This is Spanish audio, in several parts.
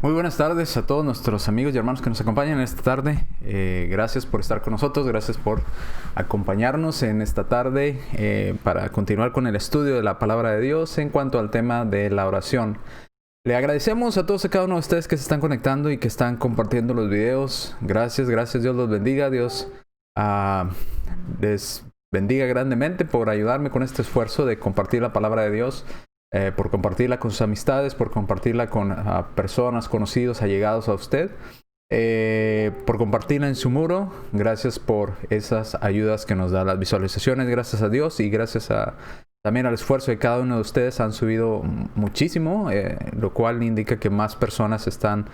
Muy buenas tardes a todos nuestros amigos y hermanos que nos acompañan esta tarde. Gracias por estar con nosotros, gracias por acompañarnos en esta tarde para continuar con el estudio de la palabra de Dios en cuanto al tema de la oración. Le agradecemos a todos y cada uno de ustedes que se están conectando y que están compartiendo los videos. Gracias, Dios los bendiga, Dios les bendiga grandemente por ayudarme con este esfuerzo de compartir la palabra de Dios. Por compartirla con sus amistades, por compartirla con personas, conocidos, allegados a usted, por compartirla en su muro. Gracias por esas ayudas que nos da las visualizaciones, gracias a Dios y gracias también al esfuerzo de cada uno de ustedes. Han subido muchísimo, lo cual indica que más personas están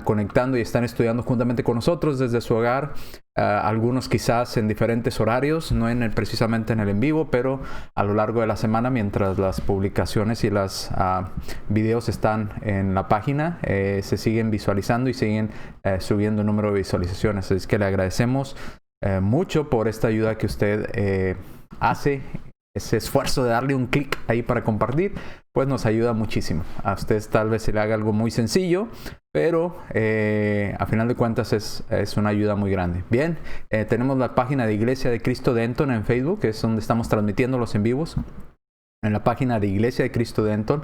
conectando y están estudiando juntamente con nosotros desde su hogar, algunos quizás en diferentes horarios, no precisamente en el en vivo, pero a lo largo de la semana mientras las publicaciones y los videos están en la página, se siguen visualizando y siguen subiendo el número de visualizaciones. Así que le agradecemos mucho por esta ayuda que usted hace. Ese esfuerzo de darle un clic ahí para compartir, pues nos ayuda muchísimo. A ustedes tal vez se le haga algo muy sencillo, pero a final de cuentas es una ayuda muy grande. Bien, tenemos la página de Iglesia de Cristo Denton en Facebook, que es donde estamos transmitiendo los en vivos. En la página de Iglesia de Cristo Denton.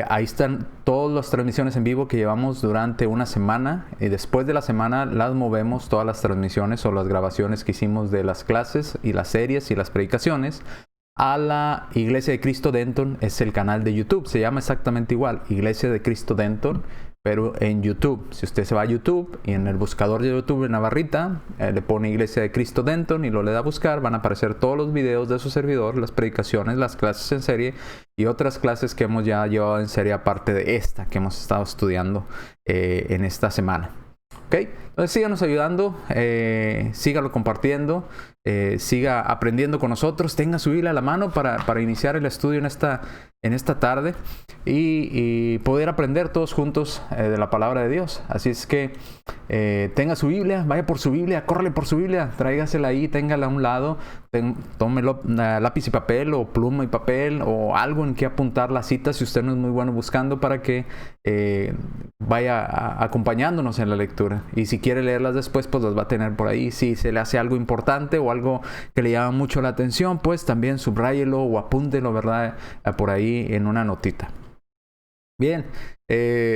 Ahí están todas las transmisiones en vivo que llevamos durante una semana, y después de la semana las movemos, todas las transmisiones o las grabaciones que hicimos de las clases y las series y las predicaciones, a la Iglesia de Cristo Denton. Es el canal de YouTube, se llama exactamente igual, Iglesia de Cristo Denton, pero en YouTube. Si usted se va a YouTube y en el buscador de YouTube, en la barrita, le pone Iglesia de Cristo Denton y lo le da a buscar, van a aparecer todos los videos de su servidor, las predicaciones, las clases en serie y otras clases que hemos ya llevado en serie aparte de esta que hemos estado estudiando en esta semana. ¿Ok? Entonces síganos ayudando, sígalo compartiendo, siga aprendiendo con nosotros, tenga su Biblia a la mano para iniciar el estudio en esta tarde y poder aprender todos juntos de la palabra de Dios. Así es que tenga su Biblia, vaya por su Biblia, córrele por su Biblia, tráigasela ahí, téngala a un lado, tómelo, lápiz y papel o pluma y papel o algo en que apuntar las citas si usted no es muy bueno buscando, para que vaya acompañándonos en la lectura. Y si quiere leerlas después, pues las va a tener por ahí. Si se le hace algo importante o algo que le llama mucho la atención, pues también subráyelo o apúntelo, ¿verdad? Por ahí en una notita. Bien,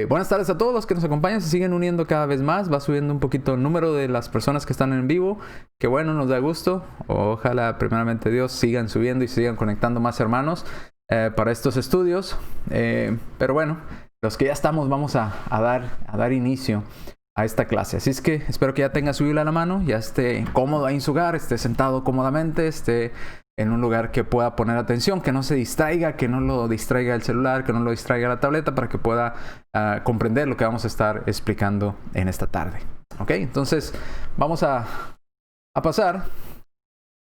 buenas tardes a todos los que nos acompañan, se siguen uniendo cada vez más, va subiendo un poquito el número de las personas que están en vivo, que bueno, nos da gusto. Ojalá primeramente Dios sigan subiendo y sigan conectando más hermanos para estos estudios, pero bueno, los que ya estamos vamos a dar inicio a esta clase. Así es que espero que ya tenga su Biblia a la mano, ya esté cómodo ahí en su hogar, esté sentado cómodamente, esté en un lugar que pueda poner atención, que no se distraiga, que no lo distraiga el celular, que no lo distraiga la tableta, para que pueda comprender lo que vamos a estar explicando en esta tarde. ¿Ok? Entonces vamos a pasar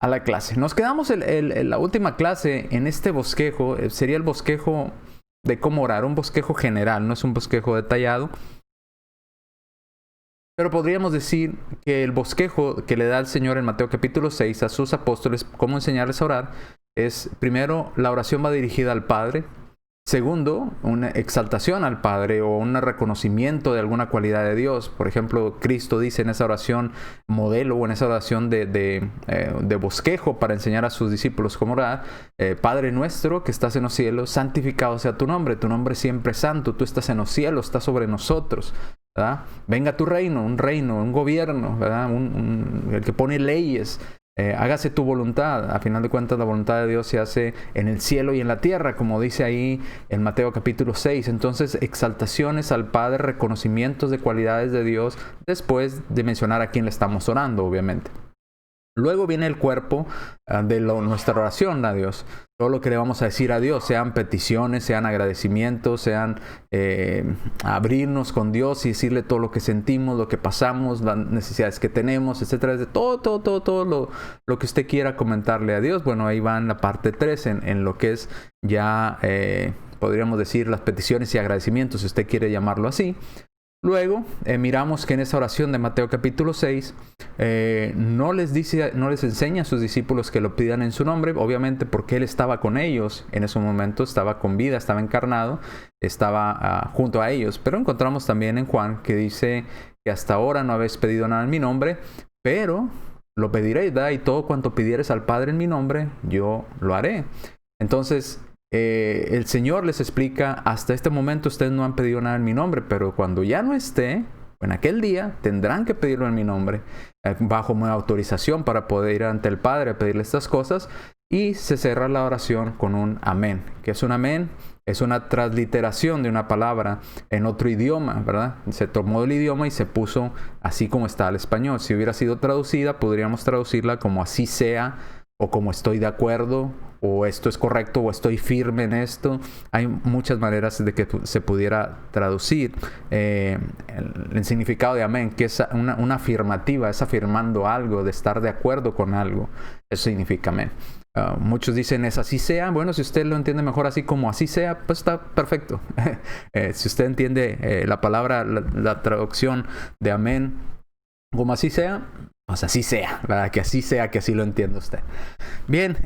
a la clase. Nos quedamos en la última clase en este bosquejo, sería el bosquejo de cómo orar, un bosquejo general, no es un bosquejo detallado. Pero podríamos decir que el bosquejo que le da el Señor en Mateo capítulo 6 a sus apóstoles, cómo enseñarles a orar, es primero, la oración va dirigida al Padre. Segundo, una exaltación al Padre o un reconocimiento de alguna cualidad de Dios. Por ejemplo, Cristo dice en esa oración modelo o en esa oración de bosquejo para enseñar a sus discípulos cómo orar: Padre nuestro que estás en los cielos, santificado sea tu nombre siempre es santo, tú estás en los cielos, estás sobre nosotros, ¿verdad? Venga tu reino, un gobierno, ¿verdad? El que pone leyes. Hágase tu voluntad. A final de cuentas, la voluntad de Dios se hace en el cielo y en la tierra, como dice ahí en Mateo capítulo 6. Entonces, exaltaciones al Padre, reconocimientos de cualidades de Dios, después de mencionar a quién le estamos orando, obviamente. Luego viene el cuerpo de nuestra oración a Dios. Todo lo que le vamos a decir a Dios, sean peticiones, sean agradecimientos, sean abrirnos con Dios y decirle todo lo que sentimos, lo que pasamos, las necesidades que tenemos, etcétera. Todo lo que usted quiera comentarle a Dios. Bueno, ahí va en la parte 3, en lo que es ya, podríamos decir, las peticiones y agradecimientos, si usted quiere llamarlo así. Luego, miramos que en esa oración de Mateo capítulo 6, no les enseña a sus discípulos que lo pidan en su nombre, obviamente porque Él estaba con ellos en ese momento, estaba con vida, estaba encarnado, estaba junto a ellos. Pero encontramos también en Juan que dice que hasta ahora no habéis pedido nada en mi nombre, pero lo pediréis, ¿verdad? Y todo cuanto pidieres al Padre en mi nombre, yo lo haré. Entonces, el Señor les explica, hasta este momento ustedes no han pedido nada en mi nombre, pero cuando ya no esté, en aquel día tendrán que pedirlo en mi nombre, bajo mi autorización para poder ir ante el Padre a pedirle estas cosas. Y se cierra la oración con un amén. ¿Qué es un amén? Es una transliteración de una palabra en otro idioma, ¿verdad? Se tomó el idioma y se puso así como está al español. Si hubiera sido traducida, podríamos traducirla como así sea, o como estoy de acuerdo, o esto es correcto, o estoy firme en esto. Hay muchas maneras de que se pudiera traducir el significado de amén, que es una afirmativa, es afirmando algo, de estar de acuerdo con algo. Eso significa amén. Muchos dicen es así sea. Bueno, si usted lo entiende mejor así como así sea, pues está perfecto. Si usted entiende la palabra, la traducción de amén como así sea, pues así sea, ¿verdad? Que así sea, que así lo entienda usted. Bien,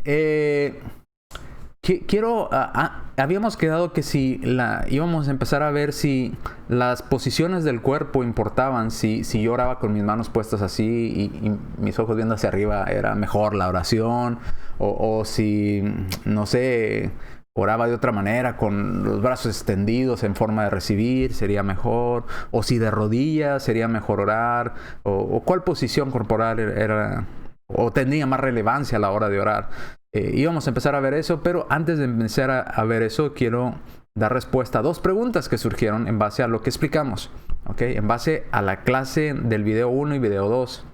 habíamos quedado que si íbamos a empezar a ver si las posiciones del cuerpo importaban, si yo oraba con mis manos puestas así y mis ojos viendo hacia arriba era mejor la oración, o si, no sé, oraba de otra manera con los brazos extendidos en forma de recibir, sería mejor, o si de rodillas sería mejor orar, o cuál posición corporal era o tenía más relevancia a la hora de orar. Íbamos a empezar a ver eso, pero antes de empezar a ver eso, quiero dar respuesta a dos preguntas que surgieron en base a lo que explicamos, ¿ok? En base a la clase del video 1 y video 2,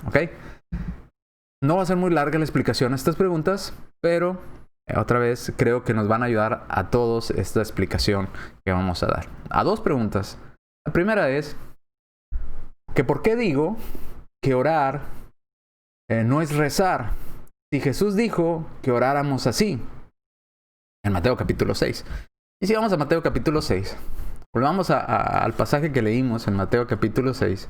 ¿ok? No va a ser muy larga la explicación a estas preguntas, pero otra vez creo que nos van a ayudar a todos esta explicación que vamos a dar. A dos preguntas. La primera es que ¿por qué digo que orar no es rezar? Si Jesús dijo que oráramos así, en Mateo capítulo 6. Y si vamos a Mateo capítulo 6, volvamos al pasaje que leímos en Mateo capítulo 6.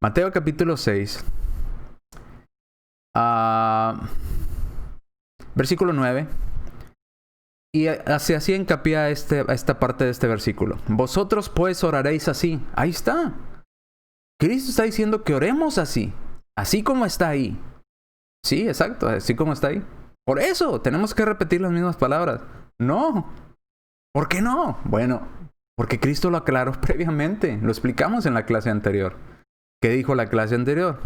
Mateo capítulo 6, versículo 9. Y se hacía hincapié a esta parte de este versículo. Vosotros pues oraréis así. Ahí está. Cristo está diciendo que oremos así. Así como está ahí. Sí, exacto. Así como está ahí. Por eso tenemos que repetir las mismas palabras. No. ¿Por qué no? Bueno, porque Cristo lo aclaró previamente. Lo explicamos en la clase anterior. ¿Qué dijo la clase anterior?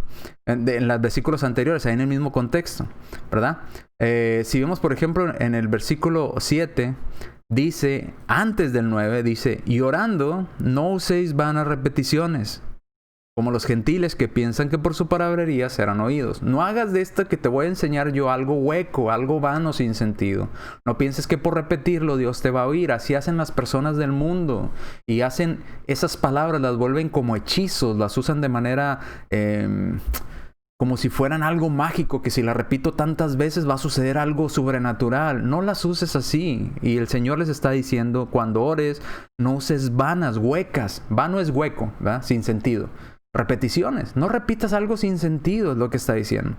En los versículos anteriores, ahí en el mismo contexto, ¿verdad? Si vemos, por ejemplo, en el versículo 7, dice, antes del 9, dice, y orando, no uséis vanas repeticiones, como los gentiles que piensan que por su palabrería serán oídos. No hagas de esto que te voy a enseñar yo algo hueco, algo vano sin sentido. No pienses que por repetirlo Dios te va a oír. Así hacen las personas del mundo. Y hacen esas palabras, las vuelven como hechizos, las usan de manera como si fueran algo mágico, que si las repito tantas veces va a suceder algo sobrenatural. No las uses así. Y el Señor les está diciendo, cuando ores, no uses vanas, huecas. Vano es hueco, ¿verdad? Sin sentido. Repeticiones. No repitas algo sin sentido, es lo que está diciendo.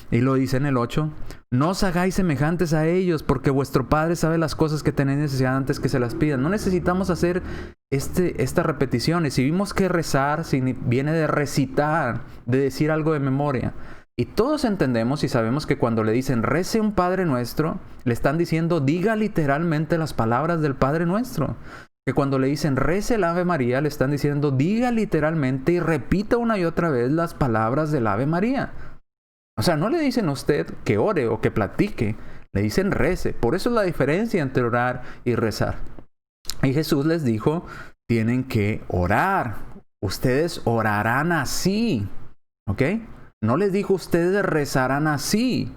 Y lo dice en el 8. No os hagáis semejantes a ellos, porque vuestro Padre sabe las cosas que tenéis necesidad antes que se las pidan. No necesitamos hacer estas repeticiones. Si vimos que rezar viene de recitar, de decir algo de memoria. Y todos entendemos y sabemos que cuando le dicen rece un Padre Nuestro, le están diciendo diga literalmente las palabras del Padre Nuestro. Que cuando le dicen rece el Ave María, le están diciendo diga literalmente y repita una y otra vez las palabras del Ave María. O sea, no le dicen a usted que ore o que platique, le dicen rece. Por eso es la diferencia entre orar y rezar. Y Jesús les dijo, tienen que orar. Ustedes orarán así, ¿ok? No les dijo ustedes rezarán así,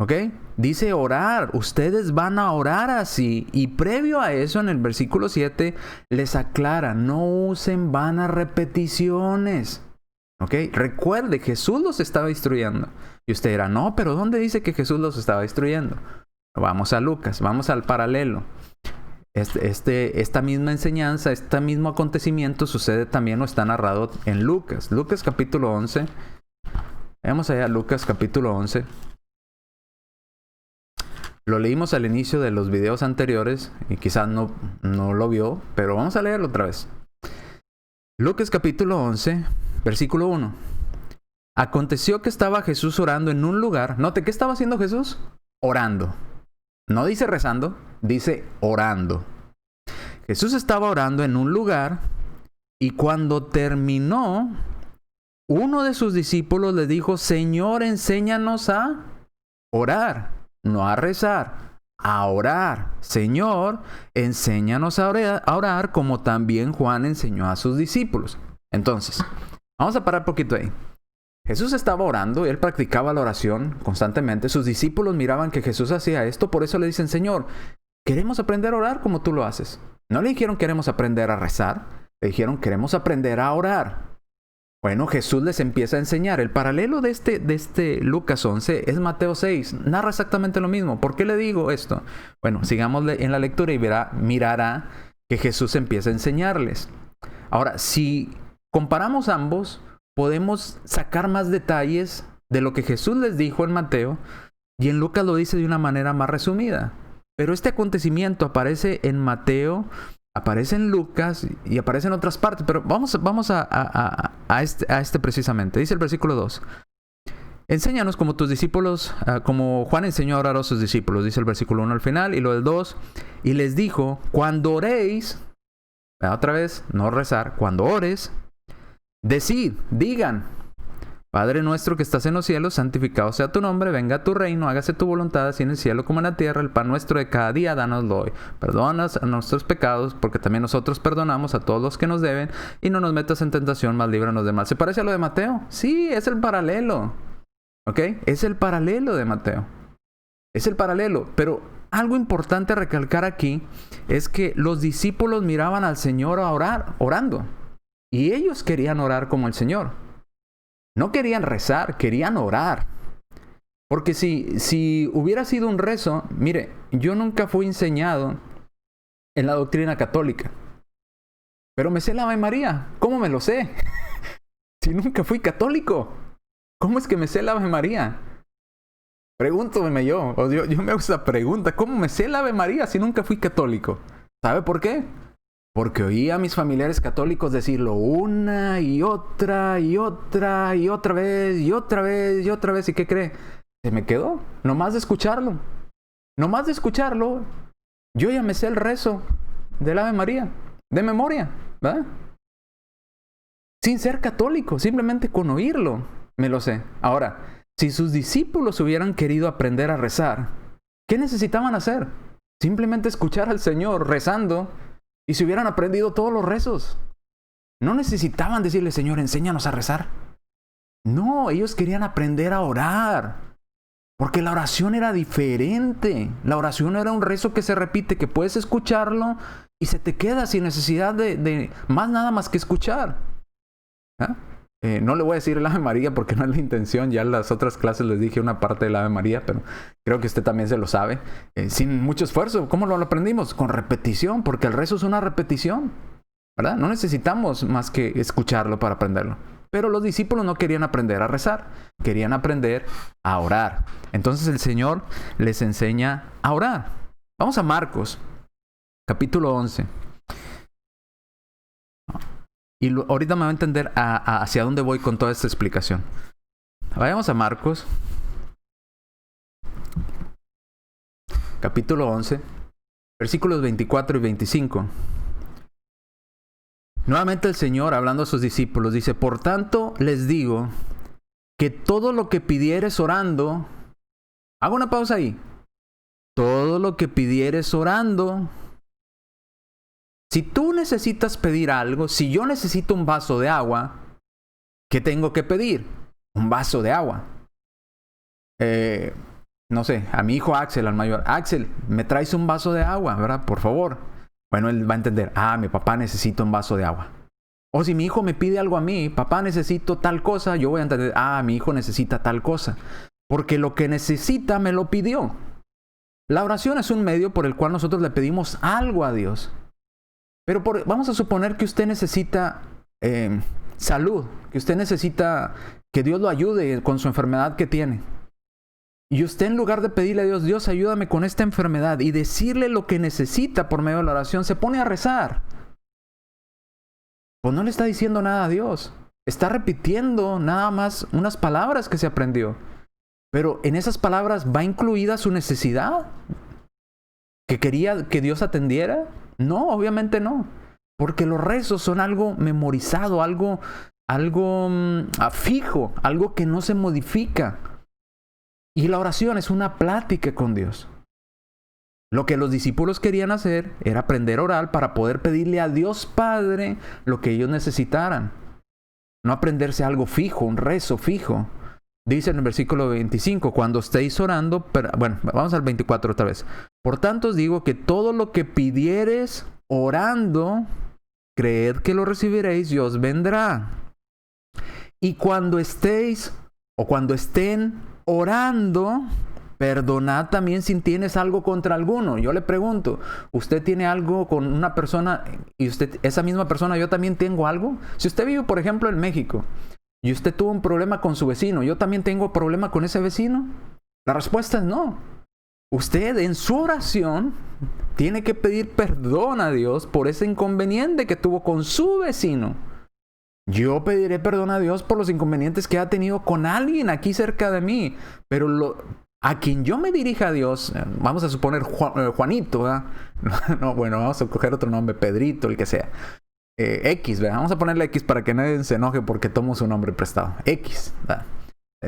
¿ok? Dice orar, ustedes van a orar así. Y previo a eso, en el versículo 7, les aclara, no usen vanas repeticiones. ¿Ok? Recuerde, Jesús los estaba instruyendo. Y usted dirá, no, pero ¿dónde dice que Jesús los estaba instruyendo? Vamos a Lucas, vamos al paralelo. Esta misma enseñanza, este mismo acontecimiento sucede también o está narrado en Lucas. Lucas capítulo 11. Vamos allá a Lucas capítulo 11. Lo leímos al inicio de los videos anteriores y quizás no lo vio, pero vamos a leerlo otra vez. Lucas capítulo 11, versículo 1. Aconteció que estaba Jesús orando en un lugar. Note, ¿qué estaba haciendo Jesús? Orando. No dice rezando, dice orando. Jesús estaba orando en un lugar y cuando terminó, uno de sus discípulos le dijo: Señor, enséñanos a orar, no a rezar, a orar. Señor, enséñanos a orar como también Juan enseñó a sus discípulos. Entonces, vamos a parar un poquito ahí. Jesús estaba orando y él practicaba la oración constantemente. Sus discípulos miraban que Jesús hacía esto, por eso le dicen: Señor, queremos aprender a orar como tú lo haces. No le dijeron queremos aprender a rezar, le dijeron queremos aprender a orar. Bueno, Jesús les empieza a enseñar. El paralelo de este Lucas 11 es Mateo 6. Narra exactamente lo mismo. ¿Por qué le digo esto? Bueno, sigamos en la lectura y mirará que Jesús empieza a enseñarles. Ahora, si comparamos ambos, podemos sacar más detalles de lo que Jesús les dijo en Mateo y en Lucas lo dice de una manera más resumida. Pero este acontecimiento aparece en Mateo, aparece en Lucas y aparece en otras partes. Pero vamos a este precisamente. Dice el versículo 2. Enséñanos como tus discípulos, como Juan enseñó a orar a sus discípulos. Dice el versículo 1 al final y lo del 2. Y les dijo: cuando oréis, otra vez, no rezar, cuando ores, digan: Padre nuestro que estás en los cielos, santificado sea tu nombre, venga a tu reino, hágase tu voluntad, así en el cielo como en la tierra. El pan nuestro de cada día, dánoslo hoy. Perdona nuestros pecados, porque también nosotros perdonamos a todos los que nos deben, y no nos metas en tentación, mas líbranos del mal. ¿Se parece a lo de Mateo? Sí, es el paralelo. ¿Ok? Es el paralelo de Mateo. Es el paralelo. Pero algo importante a recalcar aquí es que los discípulos miraban al Señor a orar, orando. Y ellos querían orar como el Señor. No querían rezar, querían orar. Porque si hubiera sido un rezo, mire, yo nunca fui enseñado en la doctrina católica. Pero me sé la Ave María. ¿Cómo me lo sé? Si nunca fui católico. ¿Cómo es que me sé la Ave María? Pregúntame yo me hago esa pregunta. ¿Cómo me sé la Ave María si nunca fui católico? ¿Sabe por qué? Porque oí a mis familiares católicos decirlo una y otra y otra y otra vez y otra vez y otra vez. ¿Y qué cree? Se me quedó. Nomás de escucharlo. Nomás de escucharlo. Yo ya me sé el rezo del Ave María. De memoria. ¿Verdad? Sin ser católico. Simplemente con oírlo. Me lo sé. Ahora, si sus discípulos hubieran querido aprender a rezar, ¿qué necesitaban hacer? Simplemente escuchar al Señor rezando. Y si hubieran aprendido todos los rezos, no necesitaban decirle: Señor, enséñanos a rezar. No, ellos querían aprender a orar. Porque la oración era diferente. La oración era un rezo que se repite, que puedes escucharlo y se te queda sin necesidad de más nada más que escuchar. No le voy a decir el Ave María porque no es la intención. Ya en las otras clases les dije una parte del Ave María, pero creo que usted también se lo sabe. Sin mucho esfuerzo. ¿Cómo lo aprendimos? Con repetición, porque el rezo es una repetición, ¿verdad? No necesitamos más que escucharlo para aprenderlo. Pero los discípulos no querían aprender a rezar, querían aprender a orar. Entonces el Señor les enseña a orar. Vamos a Marcos, capítulo 11. Y ahorita me va a entender hacia dónde voy con toda esta explicación. Vayamos a Marcos, capítulo 11, versículos 24 y 25. Nuevamente el Señor, hablando a sus discípulos, dice: por tanto les digo que todo lo que pidieres orando, hago una pausa ahí, todo lo que pidieres orando. Si tú necesitas pedir algo, si yo necesito un vaso de agua, ¿qué tengo que pedir? Un vaso de agua. No sé, a mi hijo Axel, al mayor: Axel, ¿me traes un vaso de agua, verdad? Por favor. Bueno, él va a entender: mi papá necesita un vaso de agua. O si mi hijo me pide algo a mí: papá, necesito tal cosa, yo voy a entender: mi hijo necesita tal cosa. Porque lo que necesita me lo pidió. La oración es un medio por el cual nosotros le pedimos algo a Dios. Pero vamos a suponer que usted necesita salud, que usted necesita que Dios lo ayude con su enfermedad que tiene. Y usted, en lugar de pedirle a Dios, Dios, ayúdame con esta enfermedad, y decirle lo que necesita por medio de la oración, se pone a rezar. Pues no le está diciendo nada a Dios. Está repitiendo nada más unas palabras que se aprendió. Pero en esas palabras va incluida su necesidad. ¿Que quería que Dios atendiera? No, obviamente no. Porque los rezos son algo memorizado, algo fijo, algo que no se modifica. Y la oración es una plática con Dios. Lo que los discípulos querían hacer era aprender a orar para poder pedirle a Dios Padre lo que ellos necesitaran. No aprenderse algo fijo, un rezo fijo. Dice en el versículo 25, cuando estéis orando, bueno, vamos al 24 otra vez. Por tanto os digo que todo lo que pidiereis orando, creed que lo recibiréis y os vendrá. Y cuando estéis o cuando estén orando, perdonad también si tienes algo contra alguno. Yo le pregunto, ¿usted tiene algo con una persona y esa misma persona, yo también tengo algo? Si usted vive, por ejemplo, en México y usted tuvo un problema con su vecino, ¿yo también tengo problema con ese vecino? La respuesta es no. Usted en su oración tiene que pedir perdón a Dios por ese inconveniente que tuvo con su vecino. Yo pediré perdón a Dios por los inconvenientes que ha tenido con alguien aquí cerca de mí. Pero a quien yo me dirija a Dios, vamos a suponer Juanito, ¿verdad? No, bueno, vamos a coger otro nombre, Pedrito, el que sea. X, ¿verdad? Vamos a ponerle X para que nadie se enoje porque tomo su nombre prestado. X, ¿verdad?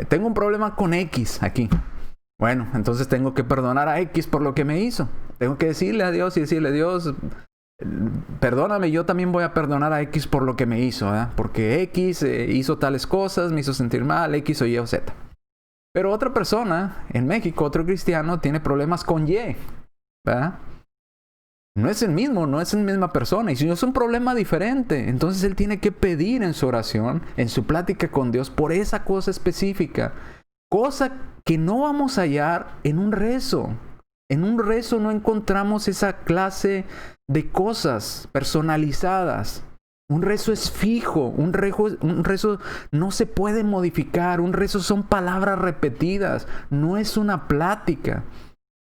Tengo un problema con X aquí. Bueno, entonces tengo que perdonar a X por lo que me hizo. Tengo que decirle a Dios y decirle, Dios, perdóname, yo también voy a perdonar a X por lo que me hizo, ¿verdad? Porque X hizo tales cosas, me hizo sentir mal, X o Y o Z. Pero otra persona en México, otro cristiano, tiene problemas con Y, ¿verdad? No es el mismo, no es la misma persona. Y si no es un problema diferente, entonces él tiene que pedir en su oración, en su plática con Dios, por esa cosa específica. Cosa que no vamos a hallar en un rezo. En un rezo no encontramos esa clase de cosas personalizadas. Un rezo es fijo, un rezo no se puede modificar, un rezo son palabras repetidas, no es una plática.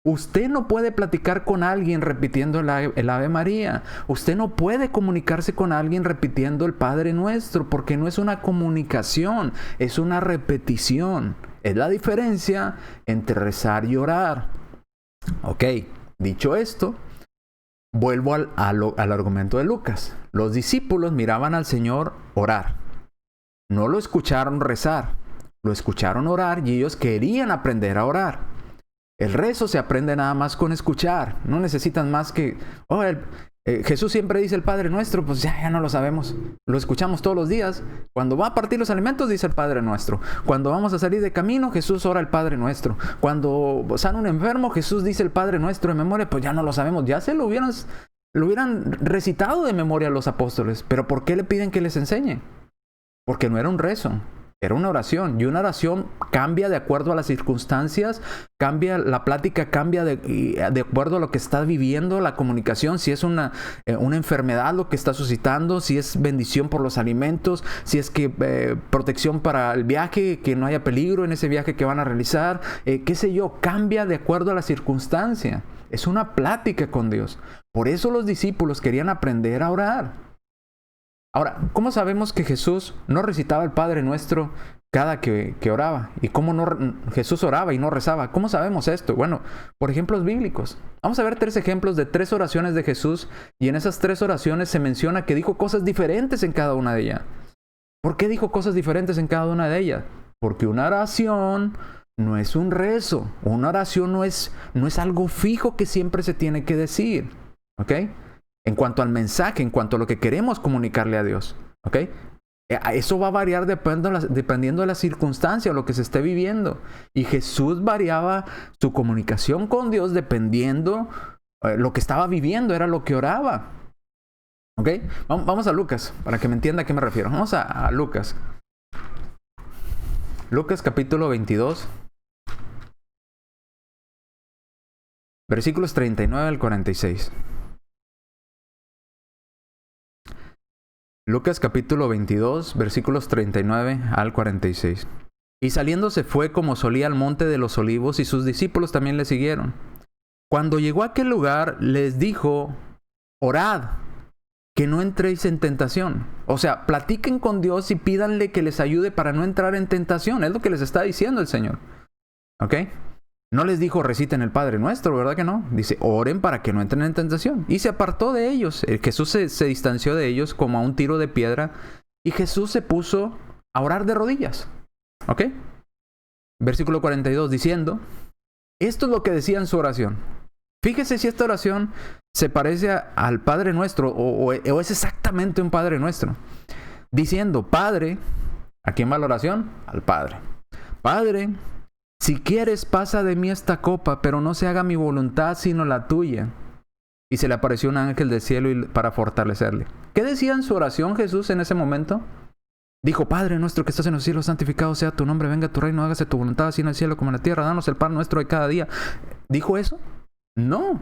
Usted no puede platicar con alguien repitiendo el Ave María. Usted no puede comunicarse con alguien repitiendo el Padre Nuestro, porque no es una comunicación, es una repetición. Es la diferencia entre rezar y orar. Ok, dicho esto, vuelvo al argumento de Lucas. Los discípulos miraban al Señor orar. No lo escucharon rezar, lo escucharon orar y ellos querían aprender a orar. El rezo se aprende nada más con escuchar. No necesitan más que... Jesús siempre dice el Padre Nuestro, pues ya no lo sabemos. Lo escuchamos todos los días. Cuando va a partir los alimentos, dice el Padre Nuestro. Cuando vamos a salir de camino, Jesús ora el Padre Nuestro. Cuando sana un enfermo, Jesús dice el Padre Nuestro de memoria, pues ya no lo sabemos. Ya lo hubieran recitado de memoria los apóstoles. Pero ¿por qué le piden que les enseñe? Porque no era un rezo. Era una oración, y una oración cambia de acuerdo a las circunstancias, la plática cambia de acuerdo a lo que está viviendo, la comunicación, si es una enfermedad lo que está suscitando, si es bendición por los alimentos, si es que protección para el viaje, que no haya peligro en ese viaje que van a realizar, qué sé yo, cambia de acuerdo a la circunstancia. Es una plática con Dios. Por eso los discípulos querían aprender a orar. Ahora, ¿cómo sabemos que Jesús no recitaba el Padre Nuestro cada que oraba? ¿Y cómo Jesús oraba y no rezaba? ¿Cómo sabemos esto? Bueno, por ejemplos bíblicos. Vamos a ver 3 ejemplos de 3 oraciones de Jesús, y en esas 3 oraciones se menciona que dijo cosas diferentes en cada una de ellas. ¿Por qué dijo cosas diferentes en cada una de ellas? Porque una oración no es un rezo. Una oración no es algo fijo que siempre se tiene que decir. ¿Ok? En cuanto al mensaje, en cuanto a lo que queremos comunicarle a Dios. ¿Ok? Eso va a variar dependiendo de la circunstancia o lo que se esté viviendo. Y Jesús variaba su comunicación con Dios dependiendo lo que estaba viviendo, era lo que oraba. ¿Ok? Vamos a Lucas, para que me entienda a qué me refiero. Vamos a Lucas. Lucas capítulo 22. Versículos 39 al 46. Lucas capítulo 22, versículos 39 al 46. Y saliendo se fue como solía al monte de los olivos, y sus discípulos también le siguieron. Cuando llegó a aquel lugar, les dijo: orad, que no entréis en tentación. O sea, platiquen con Dios y pídanle que les ayude para no entrar en tentación. Es lo que les está diciendo el Señor. ¿Ok? No les dijo reciten el Padre Nuestro, ¿verdad que no? Dice, oren para que no entren en tentación. Y se apartó de ellos. Jesús se distanció de ellos como a un tiro de piedra. Y Jesús se puso a orar de rodillas. ¿Ok? Versículo 42, diciendo, esto es lo que decía en su oración. Fíjese si esta oración se parece al Padre Nuestro o es exactamente un Padre Nuestro. Diciendo, Padre, ¿a quién va la oración? Al Padre. Padre, si quieres, pasa de mí esta copa, pero no se haga mi voluntad, sino la tuya. Y se le apareció un ángel del cielo para fortalecerle. ¿Qué decía en su oración Jesús en ese momento? Dijo, Padre nuestro que estás en los cielos, santificado sea tu nombre, venga tu reino, hágase tu voluntad, así en el cielo como en la tierra, danos el pan nuestro de cada día. ¿Dijo eso? No.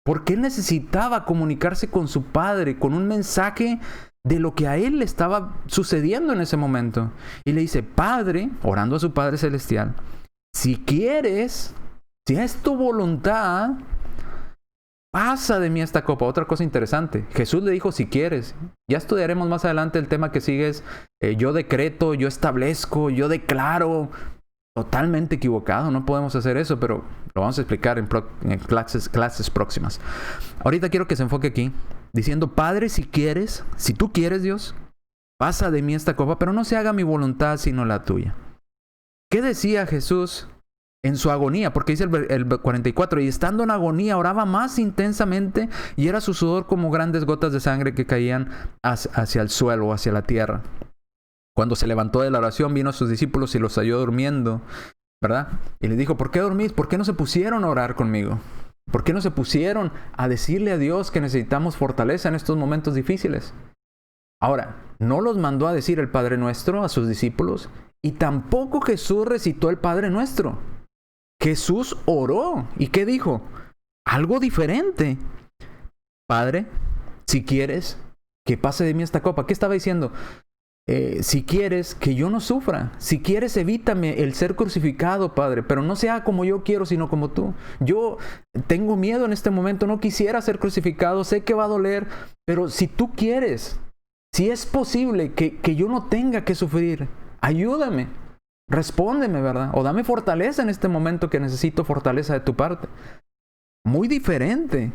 Porque él necesitaba comunicarse con su Padre, con un mensaje de lo que a él le estaba sucediendo en ese momento. Y le dice, Padre, orando a su Padre Celestial, si quieres, si es tu voluntad, pasa de mí esta copa. Otra cosa interesante, Jesús le dijo, si quieres. Ya estudiaremos más adelante el tema que sigue es, yo decreto, yo establezco, yo declaro. Totalmente equivocado, no podemos hacer eso, pero lo vamos a explicar en clases próximas. Ahorita quiero que se enfoque aquí, diciendo, Padre, si quieres, si tú quieres, Dios, pasa de mí esta copa, pero no se haga mi voluntad, sino la tuya. ¿Qué decía Jesús en su agonía? Porque dice el 44, y estando en agonía oraba más intensamente, y era su sudor como grandes gotas de sangre que caían hacia el suelo, hacia la tierra. Cuando se levantó de la oración, vino a sus discípulos y los halló durmiendo, ¿verdad? Y les dijo, ¿por qué dormís? ¿Por qué no se pusieron a orar conmigo? ¿Por qué no se pusieron a decirle a Dios que necesitamos fortaleza en estos momentos difíciles? Ahora, no los mandó a decir el Padre Nuestro a sus discípulos, y tampoco Jesús recitó el Padre Nuestro. Jesús oró. ¿Y qué dijo? Algo diferente. Padre, si quieres, que pase de mí esta copa. ¿Qué estaba diciendo? Si quieres que yo no sufra, si quieres evítame el ser crucificado, Padre, pero no sea como yo quiero, sino como tú. Yo tengo miedo en este momento, no quisiera ser crucificado, sé que va a doler, pero si tú quieres, si es posible que yo no tenga que sufrir, ayúdame, respóndeme, ¿verdad? O dame fortaleza en este momento que necesito fortaleza de tu parte. Muy diferente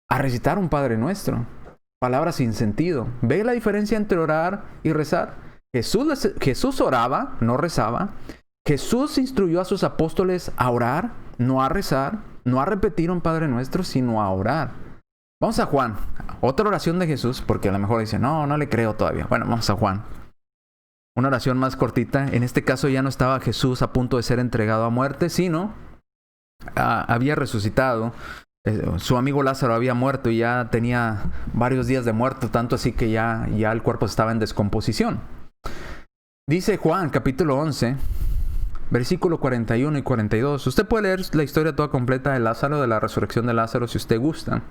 a recitar un Padre Nuestro. Palabras sin sentido. ¿Ve la diferencia entre orar y rezar? Jesús oraba, no rezaba. Jesús instruyó a sus apóstoles a orar, no a rezar, no a repetir un Padre Nuestro, sino a orar. Vamos a Juan, otra oración de Jesús, porque a lo mejor dice, no le creo todavía. Bueno, vamos a Juan. Una oración más cortita. En este caso ya no estaba Jesús a punto de ser entregado a muerte, sino había resucitado. Su amigo Lázaro había muerto y ya tenía varios días de muerto, tanto así que ya el cuerpo estaba en descomposición. Dice Juan, capítulo 11, versículo 41 y 42. Usted puede leer la historia toda completa de Lázaro, de la resurrección de Lázaro, si usted gusta.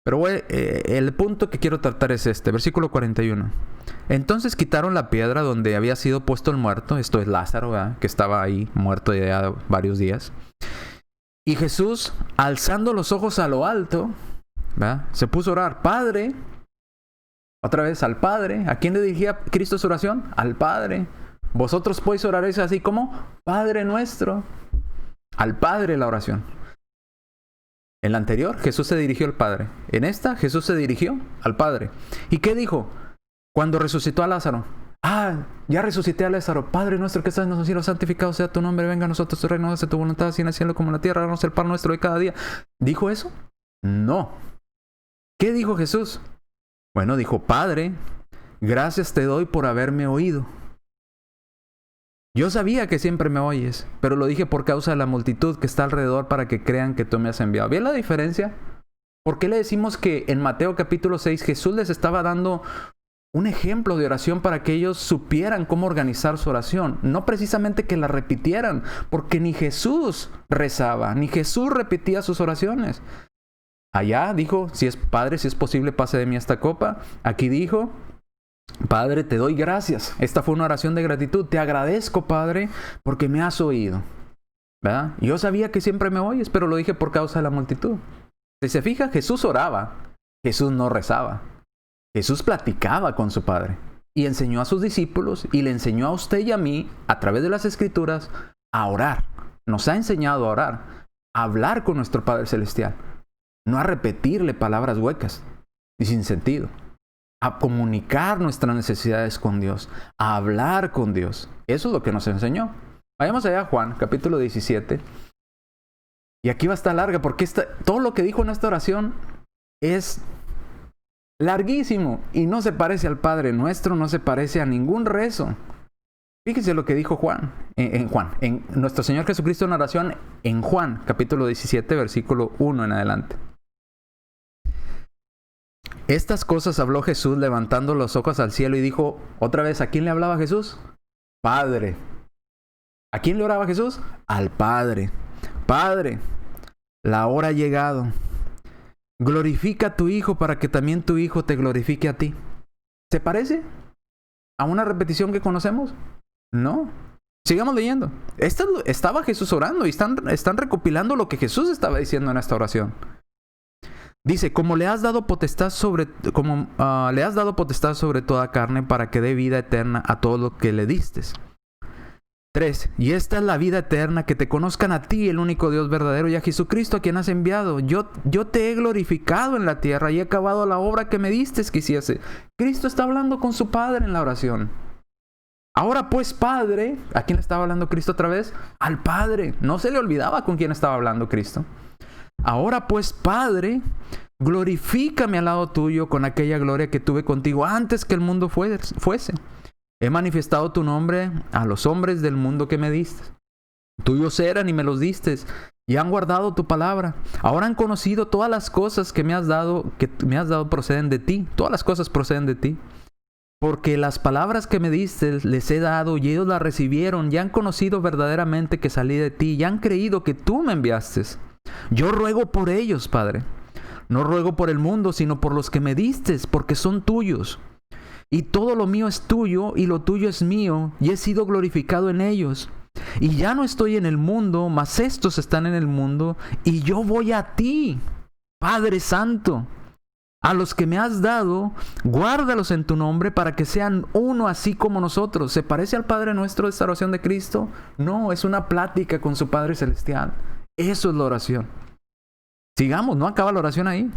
Pero el punto que quiero tratar es este, versículo 41. Entonces quitaron la piedra donde había sido puesto el muerto, esto es Lázaro, ¿verdad? Que estaba ahí muerto ya varios días. Y Jesús, alzando los ojos a lo alto, ¿verdad? Se puso a orar, Padre, otra vez al Padre. ¿A quién le dirigía Cristo su oración? Al Padre. Vosotros podéis orar eso así como Padre nuestro. Al Padre la oración. En la anterior, Jesús se dirigió al Padre. En esta, Jesús se dirigió al Padre. ¿Y qué dijo? Cuando resucitó a Lázaro. Ya resucité a Lázaro. Padre nuestro que estás en los cielos, santificado sea tu nombre, venga a nosotros tu reino, hágase tu voluntad, así en el cielo como en la tierra, danos el pan nuestro de cada día. ¿Dijo eso? No. ¿Qué dijo Jesús? Bueno, dijo, Padre, gracias te doy por haberme oído. Yo sabía que siempre me oyes, pero lo dije por causa de la multitud que está alrededor para que crean que tú me has enviado. ¿Ven la diferencia? ¿Por qué le decimos que en Mateo capítulo 6 Jesús les estaba dando un ejemplo de oración para que ellos supieran cómo organizar su oración. No precisamente que la repitieran, porque ni Jesús rezaba, ni Jesús repetía sus oraciones. Allá dijo, Padre, si es posible, pase de mí esta copa. Aquí dijo, Padre, te doy gracias. Esta fue una oración de gratitud. Te agradezco, Padre, porque me has oído. ¿Verdad? Yo sabía que siempre me oyes, pero lo dije por causa de la multitud. Si se fija, Jesús oraba. Jesús no rezaba. Jesús platicaba con su Padre. Y enseñó a sus discípulos, y le enseñó a usted y a mí, a través de las Escrituras, a orar. Nos ha enseñado a orar. A hablar con nuestro Padre Celestial. No a repetirle palabras huecas y sin sentido. A comunicar nuestras necesidades con Dios. A hablar con Dios. Eso es lo que nos enseñó. Vayamos allá a Juan, capítulo 17. Y aquí va a estar larga porque todo lo que dijo en esta oración es larguísimo. Y no se parece al Padre Nuestro, no se parece a ningún rezo. Fíjense lo que dijo Juan, en nuestro Señor Jesucristo en oración en Juan, capítulo 17, versículo 1 en adelante. Estas cosas habló Jesús levantando los ojos al cielo y dijo, otra vez, ¿a quién le hablaba Jesús? Padre. ¿A quién le oraba Jesús? Al Padre. Padre, la hora ha llegado. Glorifica a tu Hijo para que también tu Hijo te glorifique a ti. ¿Se parece a una repetición que conocemos? No. Sigamos leyendo. Estaba Jesús orando y están recopilando lo que Jesús estaba diciendo en esta oración. Dice, como le has dado potestad sobre toda carne para que dé vida eterna a todo lo que le distes. 3. Y esta es la vida eterna, que te conozcan a ti, el único Dios verdadero, y a Jesucristo a quien has enviado. Yo te he glorificado en la tierra y he acabado la obra que me diste que hiciese. Cristo está hablando con su Padre en la oración. Ahora pues, Padre, ¿a quién le estaba hablando Cristo otra vez? Al Padre. No se le olvidaba con quién estaba hablando Cristo. Ahora pues, Padre, glorifícame al lado tuyo con aquella gloria que tuve contigo antes que el mundo fuese. He manifestado tu nombre a los hombres del mundo que me diste. Tuyos eran y me los diste, y han guardado tu palabra. Ahora han conocido todas las cosas que me has dado proceden de ti. Todas las cosas proceden de ti. Porque las palabras que me diste les he dado, y ellos las recibieron, y han conocido verdaderamente que salí de ti, y han creído que tú me enviaste. Yo ruego por ellos, Padre. No ruego por el mundo, sino por los que me diste, porque son tuyos. Y todo lo mío es tuyo, y lo tuyo es mío, y he sido glorificado en ellos. Y ya no estoy en el mundo, mas estos están en el mundo, y yo voy a ti, Padre Santo. A los que me has dado, guárdalos en tu nombre para que sean uno así como nosotros. ¿Se parece al Padre Nuestro de esta oración de Cristo? No, es una plática con su Padre Celestial. Eso es la oración. Sigamos, no acaba la oración ahí.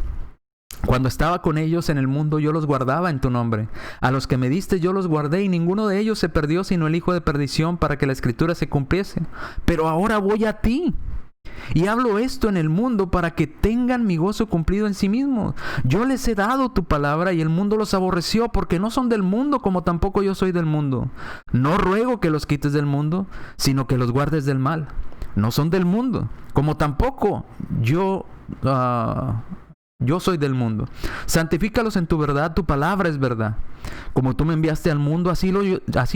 Cuando estaba con ellos en el mundo, yo los guardaba en tu nombre. A los que me diste yo los guardé, y ninguno de ellos se perdió, sino el hijo de perdición, para que la escritura se cumpliese. Pero ahora voy a ti, y hablo esto en el mundo para que tengan mi gozo cumplido en sí mismos. Yo les he dado tu palabra, y el mundo los aborreció, porque no son del mundo, como tampoco yo soy del mundo. No ruego que los quites del mundo, sino que los guardes del mal. No son del mundo, como tampoco yo soy del mundo. Santifícalos en tu verdad, tu palabra es verdad. Como tú me enviaste al mundo, así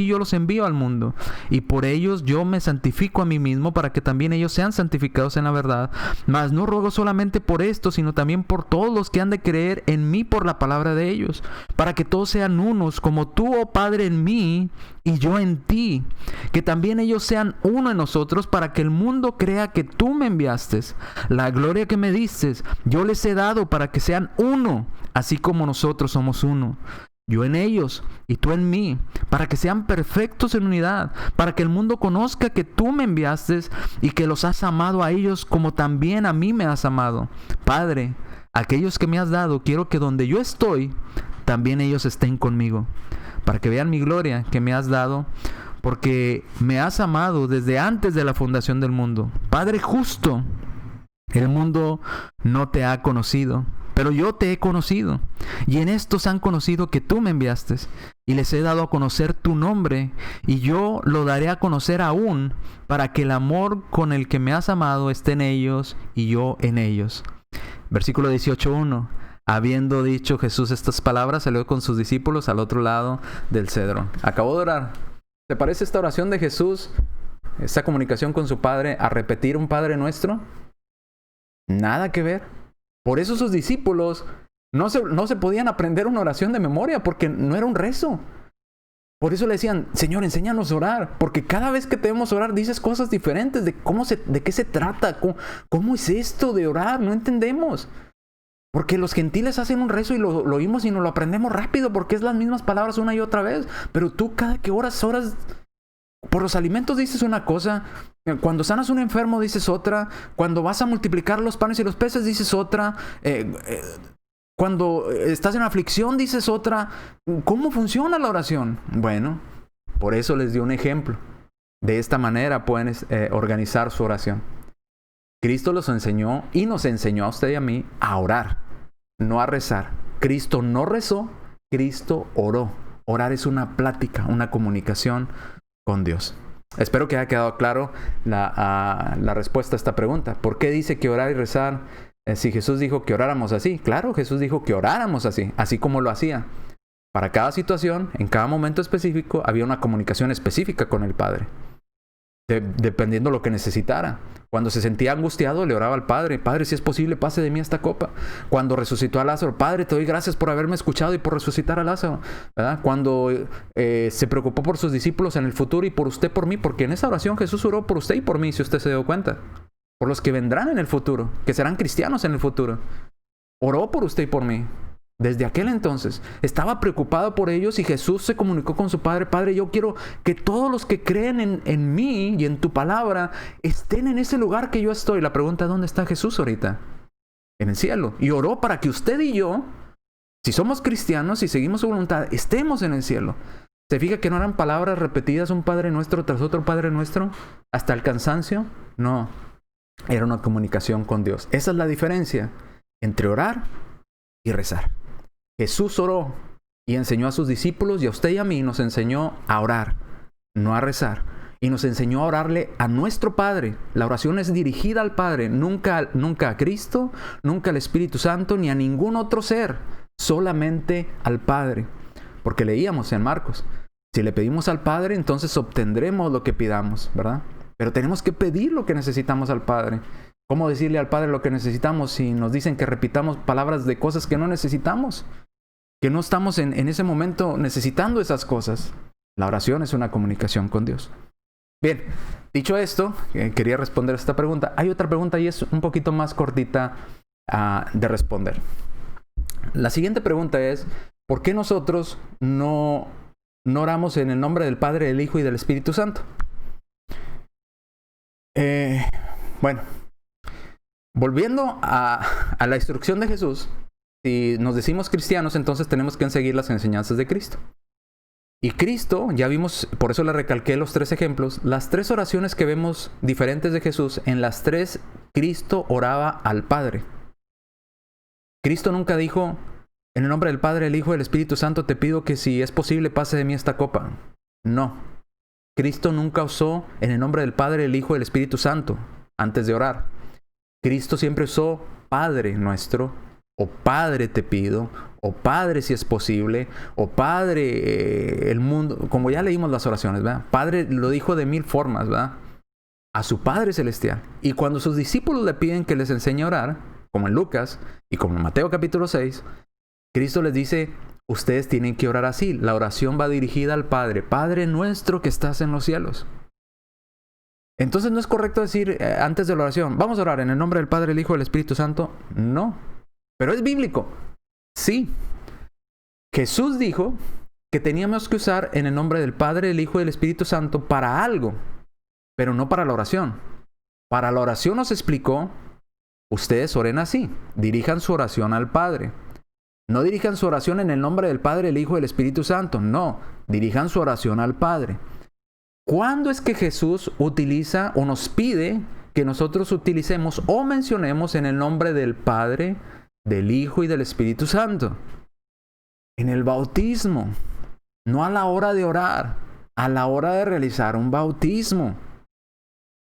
yo los envío al mundo. Y por ellos yo me santifico a mí mismo, para que también ellos sean santificados en la verdad. Mas no ruego solamente por esto, sino también por todos los que han de creer en mí por la palabra de ellos, para que todos sean unos, como tú, oh Padre, en mí y yo en ti, que también ellos sean uno en nosotros, para que el mundo crea que tú me enviaste. La gloria que me diste, yo les he dado para que sean uno, así como nosotros somos uno. Yo en ellos y tú en mí, para que sean perfectos en unidad, para que el mundo conozca que tú me enviaste y que los has amado a ellos como también a mí me has amado. Padre, aquellos que me has dado, quiero que donde yo estoy, también ellos estén conmigo, para que vean mi gloria que me has dado, porque me has amado desde antes de la fundación del mundo. Padre justo, el mundo no te ha conocido, pero yo te he conocido, y en estos han conocido que tú me enviaste, y les he dado a conocer tu nombre, y yo lo daré a conocer aún, para que el amor con el que me has amado esté en ellos, y yo en ellos. Versículo 18:1. Habiendo dicho Jesús estas palabras, salió con sus discípulos al otro lado del Cedrón. Acabó de orar. ¿Te parece esta oración de Jesús, esta comunicación con su Padre, a repetir un Padre Nuestro? Nada que ver. Por eso sus discípulos no se podían aprender una oración de memoria, porque no era un rezo. Por eso le decían, Señor, enséñanos a orar, porque cada vez que te vemos orar dices cosas diferentes de qué se trata, cómo es esto de orar, no entendemos. Porque los gentiles hacen un rezo y lo oímos y nos lo aprendemos rápido, porque es las mismas palabras una y otra vez. Pero tú cada que oras por los alimentos dices una cosa, cuando sanas a un enfermo dices otra, cuando vas a multiplicar los panes y los peces dices otra, cuando estás en aflicción dices otra. ¿Cómo funciona la oración? Bueno, por eso les di un ejemplo. De esta manera pueden organizar su oración. Cristo los enseñó y nos enseñó a usted y a mí a orar, no a rezar. Cristo no rezó, Cristo oró. Orar es una plática, una comunicación con Dios. Espero que haya quedado claro la respuesta a esta pregunta. ¿Por qué dice que orar y rezar si Jesús dijo que oráramos así? Claro, Jesús dijo que oráramos así como lo hacía. Para cada situación, en cada momento específico, había una comunicación específica con el Padre, dependiendo lo que necesitara. Cuando se sentía angustiado, le oraba al Padre: Padre, si es posible, pase de mí esta copa. Cuando resucitó a Lázaro: Padre, te doy gracias por haberme escuchado y por resucitar a Lázaro, ¿verdad? Cuando se preocupó por sus discípulos en el futuro y por usted, por mí, porque en esa oración Jesús oró por usted y por mí, si usted se dio cuenta. Por los que vendrán en el futuro, que serán cristianos en el futuro. Oró por usted y por mí. Desde aquel entonces estaba preocupado por ellos y Jesús se comunicó con su Padre: Padre, yo quiero que todos los que creen en mí y en tu palabra estén en ese lugar que yo estoy. La pregunta es: ¿dónde está Jesús ahorita? En el cielo. Y oró para que usted y yo, si somos cristianos y seguimos su voluntad, estemos en el cielo. ¿Se fija que no eran palabras repetidas, un Padre Nuestro tras otro Padre Nuestro, hasta el cansancio? No, era una comunicación con Dios. Esa es la diferencia entre orar y rezar. Jesús oró y enseñó a sus discípulos, y a usted y a mí nos enseñó a orar, no a rezar. Y nos enseñó a orarle a nuestro Padre. La oración es dirigida al Padre, nunca a Cristo, nunca al Espíritu Santo, ni a ningún otro ser, solamente al Padre. Porque leíamos en Marcos: si le pedimos al Padre, entonces obtendremos lo que pidamos, ¿verdad? Pero tenemos que pedir lo que necesitamos al Padre. ¿Cómo decirle al Padre lo que necesitamos si nos dicen que repitamos palabras de cosas que no necesitamos? Que no estamos en ese momento necesitando esas cosas. La oración es una comunicación con Dios. Bien, dicho esto, quería responder esta pregunta. Hay otra pregunta y es un poquito más cortita de responder. La siguiente pregunta es: ¿por qué nosotros no oramos en el nombre del Padre, del Hijo y del Espíritu Santo? Bueno, volviendo a la instrucción de Jesús, si nos decimos cristianos, entonces tenemos que seguir las enseñanzas de Cristo. Y Cristo, ya vimos, por eso le recalqué los 3 ejemplos, las 3 oraciones que vemos diferentes de Jesús, en las 3 Cristo oraba al Padre. Cristo nunca dijo: en el nombre del Padre, el Hijo y el Espíritu Santo te pido que si es posible pase de mí esta copa. No. Cristo nunca usó en el nombre del Padre, el Hijo y el Espíritu Santo antes de orar. Cristo siempre usó Padre nuestro, o Padre te pido, o Padre si es posible, o Padre el mundo, como ya leímos las oraciones, ¿verdad? Padre lo dijo de 1000 formas, ¿verdad? A su Padre celestial. Y cuando sus discípulos le piden que les enseñe a orar, como en Lucas y como en Mateo capítulo 6, Cristo les dice: ustedes tienen que orar así. La oración va dirigida al Padre: Padre nuestro que estás en los cielos. Entonces no es correcto decir antes de la oración: vamos a orar en el nombre del Padre, el Hijo y el Espíritu Santo. No. Pero es bíblico. Sí. Jesús dijo que teníamos que usar en el nombre del Padre, el Hijo y el Espíritu Santo para algo, pero no para la oración. Para la oración nos explicó: ustedes oren así, dirijan su oración al Padre. No dirijan su oración en el nombre del Padre, el Hijo y el Espíritu Santo. No, dirijan su oración al Padre. ¿Cuándo es que Jesús utiliza o nos pide que nosotros utilicemos o mencionemos en el nombre del Padre, del Hijo y del Espíritu Santo? En el bautismo. No a la hora de orar, a la hora de realizar un bautismo.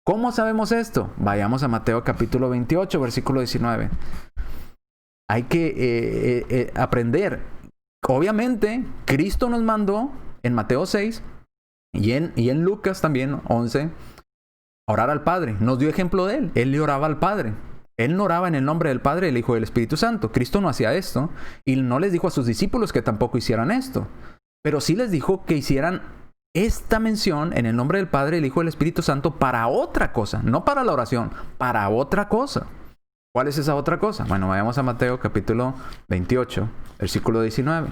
¿Cómo sabemos esto? Vayamos a Mateo capítulo 28, versículo 19. hay que aprender. Obviamente, Cristo nos mandó en Mateo 6 y en Lucas también 11 orar al Padre. Nos dio ejemplo de él. Él le oraba al Padre. Él no oraba en el nombre del Padre, del Hijo y del Espíritu Santo. Cristo no hacía esto y no les dijo a sus discípulos que tampoco hicieran esto. Pero sí les dijo que hicieran esta mención en el nombre del Padre, del Hijo y del Espíritu Santo para otra cosa. No para la oración, para otra cosa. ¿Cuál es esa otra cosa? Bueno, vayamos a Mateo capítulo 28, versículo 19.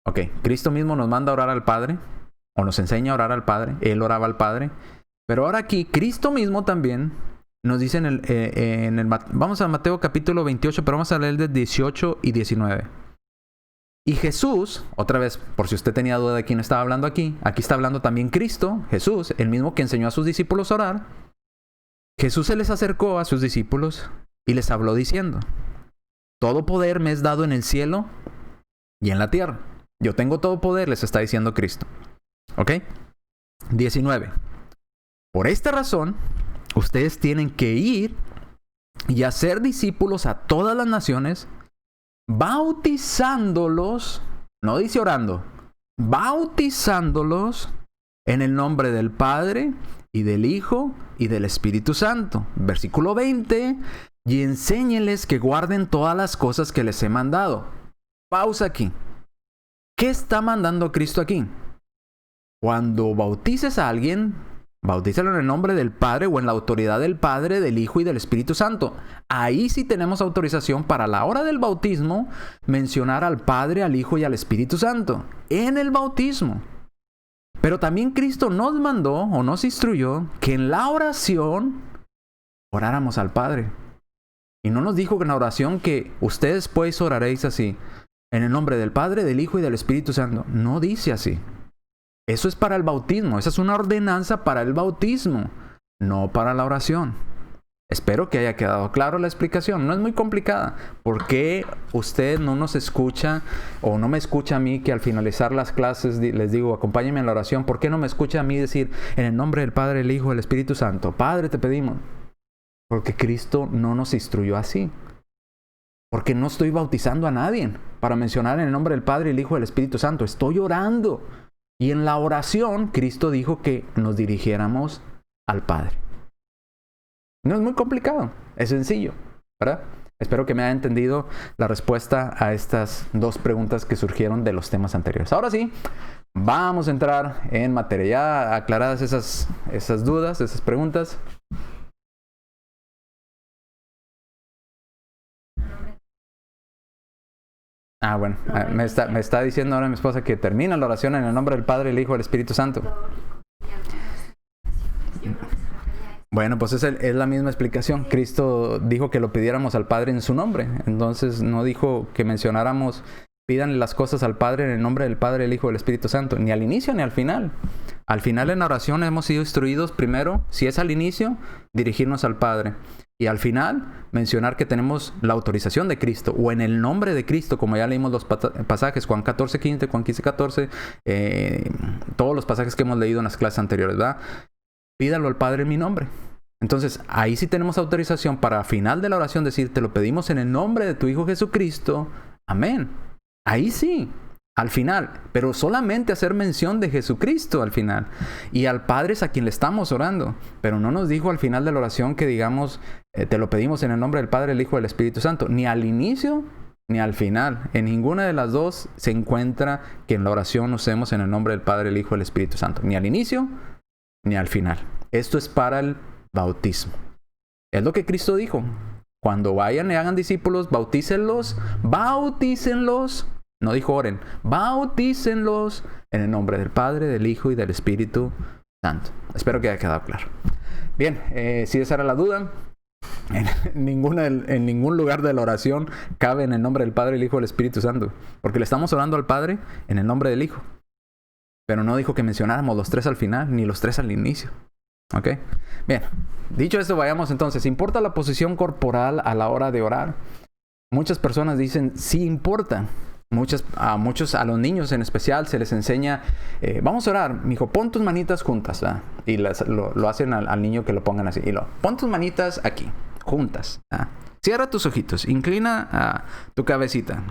Ok, Cristo mismo nos manda a orar al Padre, o nos enseña a orar al Padre. Él oraba al Padre. Pero ahora aquí, Cristo mismo también nos dice vamos a Mateo capítulo 28, pero vamos a leer del 18 y 19. Y Jesús, otra vez, por si usted tenía duda de quién estaba hablando aquí está hablando también Cristo, Jesús, el mismo que enseñó a sus discípulos a orar. Jesús se les acercó a sus discípulos y les habló diciendo: todo poder me es dado en el cielo y en la tierra. Yo tengo todo poder, les está diciendo Cristo. ¿Ok? 19. Por esta razón, ustedes tienen que ir y hacer discípulos a todas las naciones, bautizándolos, no dice orando, bautizándolos en el nombre del Padre y del Hijo y del Espíritu Santo. Versículo 20. Y enséñenles que guarden todas las cosas que les he mandado. Pausa aquí. ¿Qué está mandando Cristo aquí? Cuando bautices a alguien, bautízalo en el nombre del Padre o en la autoridad del Padre, del Hijo y del Espíritu Santo. Ahí sí tenemos autorización para la hora del bautismo mencionar al Padre, al Hijo y al Espíritu Santo en el bautismo. Pero también Cristo nos mandó o nos instruyó que en la oración oráramos al Padre. Y no nos dijo que en la oración que ustedes pues oraréis así, en el nombre del Padre, del Hijo y del Espíritu Santo. No dice así. Eso es para el bautismo. Esa es una ordenanza para el bautismo, no para la oración. Espero que haya quedado claro la explicación. No es muy complicada. ¿Por qué usted no nos escucha o no me escucha a mí que al finalizar las clases les digo, acompáñenme en la oración? ¿Por qué no me escucha a mí decir, en el nombre del Padre, del Hijo y del Espíritu Santo? Padre, te pedimos. Porque Cristo no nos instruyó así. Porque no estoy bautizando a nadie para mencionar en el nombre del Padre, el Hijo y el Espíritu Santo. Estoy orando. Y en la oración, Cristo dijo que nos dirigiéramos al Padre. No es muy complicado, es sencillo, ¿verdad? Espero que me haya entendido la respuesta a estas dos preguntas que surgieron de los temas anteriores. Ahora sí, vamos a entrar en materia. Ya aclaradas esas dudas, esas preguntas. Bueno, me está diciendo ahora mi esposa que termina la oración en el nombre del Padre, el Hijo y el Espíritu Santo. Bueno, pues es la misma explicación. Cristo dijo que lo pidiéramos al Padre en su nombre. Entonces no dijo que mencionáramos, pídanle las cosas al Padre en el nombre del Padre, el Hijo y el Espíritu Santo. Ni al inicio ni al final. Al final en la oración hemos sido instruidos primero, si es al inicio, dirigirnos al Padre. Y al final, mencionar que tenemos la autorización de Cristo, o en el nombre de Cristo, como ya leímos los pasajes, Juan 14:15, Juan 15:14, todos los pasajes que hemos leído en las clases anteriores, ¿verdad? Pídalo al Padre en mi nombre. Entonces, ahí sí tenemos autorización para al final de la oración decir, te lo pedimos en el nombre de tu Hijo Jesucristo. Amén. Ahí sí. Al final, pero solamente hacer mención de Jesucristo al final. Y al Padre es a quien le estamos orando. Pero no nos dijo al final de la oración que digamos, te lo pedimos en el nombre del Padre, el Hijo y el Espíritu Santo. Ni al inicio, ni al final. En ninguna de las dos se encuentra que en la oración usemos en el nombre del Padre, el Hijo y el Espíritu Santo. Ni al inicio, ni al final. Esto es para el bautismo. Es lo que Cristo dijo. Cuando vayan y hagan discípulos, bautícenlos. No dijo oren, bautícenlos en el nombre del Padre, del Hijo y del Espíritu Santo. Espero que haya quedado claro. Bien, si esa era la duda, en ningún lugar de la oración cabe en el nombre del Padre, el Hijo y el Espíritu Santo. Porque le estamos orando al Padre en el nombre del Hijo. Pero no dijo que mencionáramos los tres al final, ni los tres al inicio. ¿Ok? Bien, dicho esto, vayamos entonces. ¿Importa la posición corporal a la hora de orar? Muchas personas dicen, sí importa. A los niños en especial se les enseña, vamos a orar, mijo, pon tus manitas juntas, ¿verdad? Y lo hacen al niño que lo pongan así, y pon tus manitas aquí, juntas. Cierra tus ojitos, inclina tu cabecita.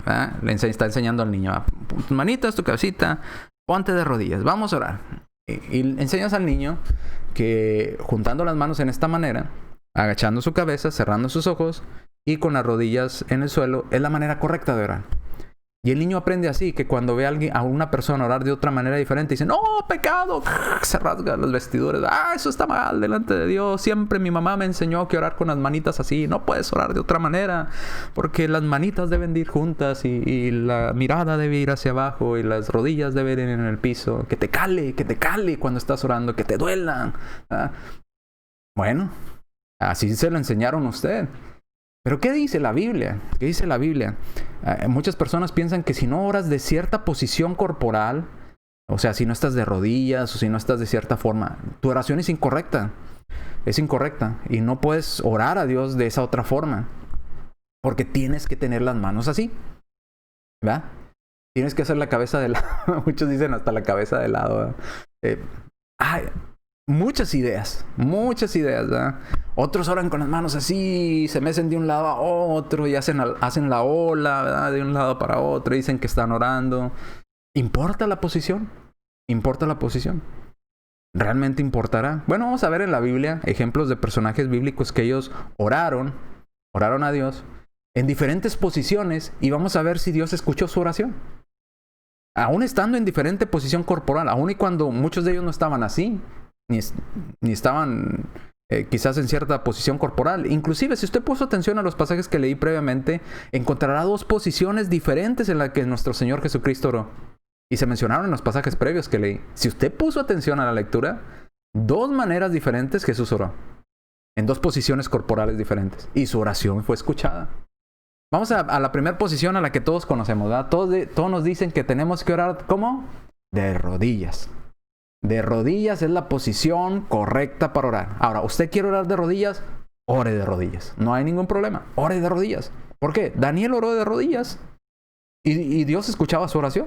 Está enseñando al niño. Tus manitas, tu cabecita, ponte de rodillas. Vamos a orar. Y enseñas al niño que juntando las manos en esta manera, agachando su cabeza, cerrando sus ojos y con las rodillas en el suelo, es la manera correcta de orar. Y el niño aprende así, que cuando ve a una persona orar de otra manera diferente, dice, ¡no, pecado! Se rasga los vestiduras. Eso está mal delante de Dios. Siempre mi mamá me enseñó que orar con las manitas así. No puedes orar de otra manera, porque las manitas deben de ir juntas y la mirada debe ir hacia abajo y las rodillas deben ir en el piso. Que te cale cuando estás orando, que te duela. Bueno, así se lo enseñaron a usted. Pero ¿qué dice la Biblia? ¿Qué dice la Biblia? Muchas personas piensan que si no oras de cierta posición corporal, o sea, si no estás de rodillas o si no estás de cierta forma, tu oración es incorrecta. Es incorrecta. Y no puedes orar a Dios de esa otra forma. Porque tienes que tener las manos así. ¿Verdad? Tienes que hacer la cabeza de lado. Muchos dicen hasta la cabeza de lado. Muchas ideas, ¿verdad? Otros oran con las manos así, se mecen de un lado a otro y hacen la ola, ¿verdad? De un lado para otro, dicen que están orando. ¿Importa la posición? ¿Importa la posición? ¿Realmente importará? Bueno, vamos a ver en la Biblia ejemplos de personajes bíblicos que ellos oraron a Dios en diferentes posiciones y vamos a ver si Dios escuchó su oración. Aún estando en diferente posición corporal, aún y cuando muchos de ellos no estaban así, ni estaban quizás en cierta posición corporal. Inclusive, si usted puso atención a los pasajes que leí previamente, encontrará dos posiciones diferentes en las que nuestro Señor Jesucristo oró. Y se mencionaron en los pasajes previos que leí. Si usted puso atención a la lectura, dos maneras diferentes Jesús oró. En dos posiciones corporales diferentes. Y su oración fue escuchada. Vamos a la primera posición a la que todos conocemos, ¿verdad? Todos nos dicen que tenemos que orar, ¿cómo? De rodillas. De rodillas es la posición correcta para orar. Ahora, ¿usted quiere orar de rodillas? Ore de rodillas. No hay ningún problema. Ore de rodillas. ¿Por qué? Daniel oró de rodillas. Y Dios escuchaba su oración.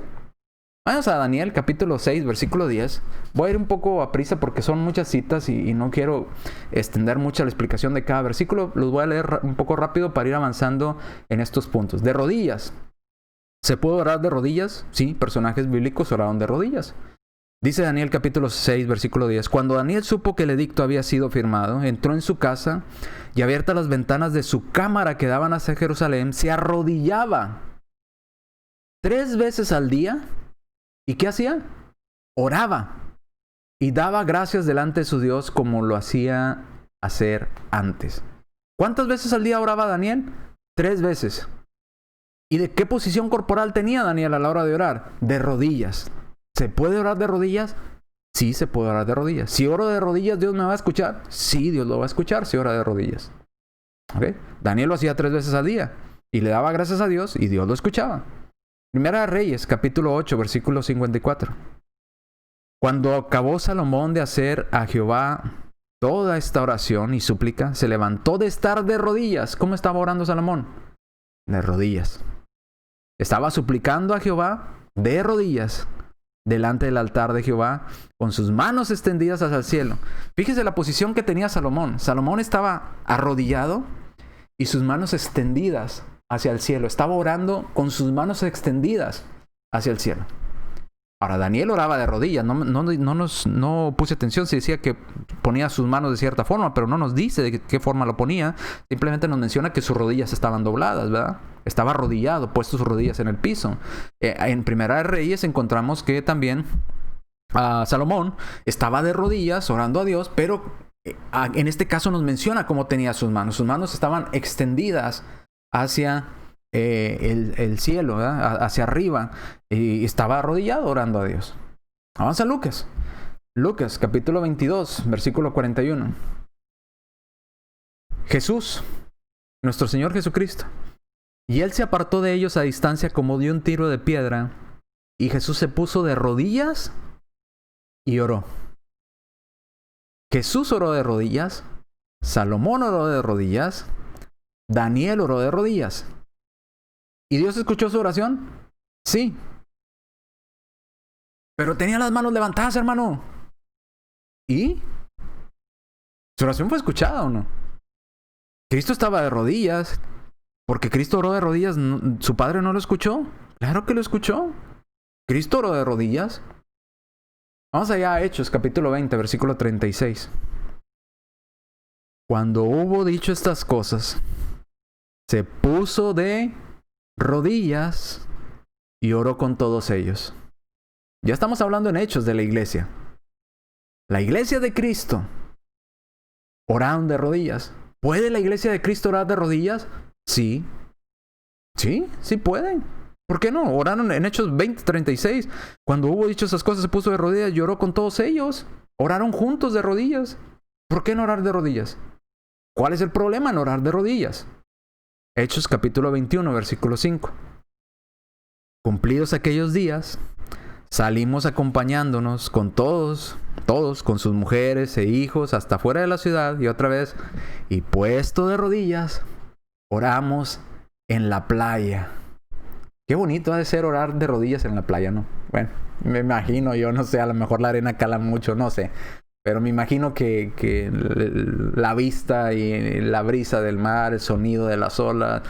Vamos a Daniel capítulo 6, versículo 10. Voy a ir un poco a prisa porque son muchas citas y no quiero extender mucho la explicación de cada versículo. Los voy a leer un poco rápido para ir avanzando en estos puntos. De rodillas. ¿Se puede orar de rodillas? Sí, personajes bíblicos oraron de rodillas. Dice Daniel capítulo 6, versículo 10. Cuando Daniel supo que el edicto había sido firmado, entró en su casa y abiertas las ventanas de su cámara que daban hacia Jerusalén, se arrodillaba 3 veces al día. ¿Y qué hacía? Oraba y daba gracias delante de su Dios como lo hacía hacer antes. ¿Cuántas veces al día oraba Daniel? 3 veces. ¿Y de qué posición corporal tenía Daniel a la hora de orar? De rodillas. ¿Se puede orar de rodillas? Sí, se puede orar de rodillas. Si oro de rodillas, ¿Dios me va a escuchar? Sí, Dios lo va a escuchar si ora de rodillas. ¿Okay? Daniel lo hacía 3 veces al día y le daba gracias a Dios y Dios lo escuchaba. Primera de Reyes, capítulo 8, versículo 54. Cuando acabó Salomón de hacer a Jehová toda esta oración y súplica, se levantó de estar de rodillas. ¿Cómo estaba orando Salomón? De rodillas. Estaba suplicando a Jehová de rodillas delante del altar de Jehová, con sus manos extendidas hacia el cielo. Fíjese la posición que tenía Salomón. Salomón estaba arrodillado y sus manos extendidas hacia el cielo. Estaba orando con sus manos extendidas hacia el cielo. Ahora, Daniel oraba de rodillas. No puse atención si decía que ponía sus manos de cierta forma, pero no nos dice de qué forma lo ponía. Simplemente nos menciona que sus rodillas estaban dobladas, ¿verdad? Estaba arrodillado, puesto sus rodillas en el piso. En Primera de Reyes encontramos que también Salomón estaba de rodillas orando a Dios, pero en este caso nos menciona cómo tenía sus manos. Sus manos estaban extendidas hacia el cielo, ¿verdad? Hacia arriba, y estaba arrodillado orando a Dios. Avanza Lucas. Lucas, capítulo 22, versículo 41. Jesús, nuestro Señor Jesucristo. Y él se apartó de ellos a distancia como de un tiro de piedra, y Jesús se puso de rodillas y oró. Jesús oró de rodillas, Salomón oró de rodillas, Daniel oró de rodillas. ¿Y Dios escuchó su oración? Sí. Pero tenía las manos levantadas, hermano. ¿Y? ¿Su oración fue escuchada o no? Cristo estaba de rodillas. Porque Cristo oró de rodillas, ¿su padre no lo escuchó? Claro que lo escuchó. Cristo oró de rodillas. Vamos allá a Hechos, capítulo 20, versículo 36. Cuando hubo dicho estas cosas, se puso de rodillas y oró con todos ellos. Ya estamos hablando en Hechos de la iglesia. La iglesia de Cristo oraron de rodillas. ¿Puede la iglesia de Cristo orar de rodillas? Sí. Sí pueden. ¿Por qué no? Oraron en Hechos 20:36. Cuando hubo dicho esas cosas, se puso de rodillas y oró con todos ellos. Oraron juntos de rodillas. ¿Por qué no orar de rodillas? ¿Cuál es el problema en orar de rodillas? Hechos capítulo 21, versículo 5. Cumplidos aquellos días, salimos acompañándonos con todos, con sus mujeres e hijos, hasta fuera de la ciudad, y otra vez, y puesto de rodillas, oramos en la playa. Qué bonito ha de ser orar de rodillas en la playa, ¿no? Bueno, me imagino, yo no sé, a lo mejor la arena cala mucho, no sé. Pero me imagino que la vista y la brisa del mar, el sonido de las olas,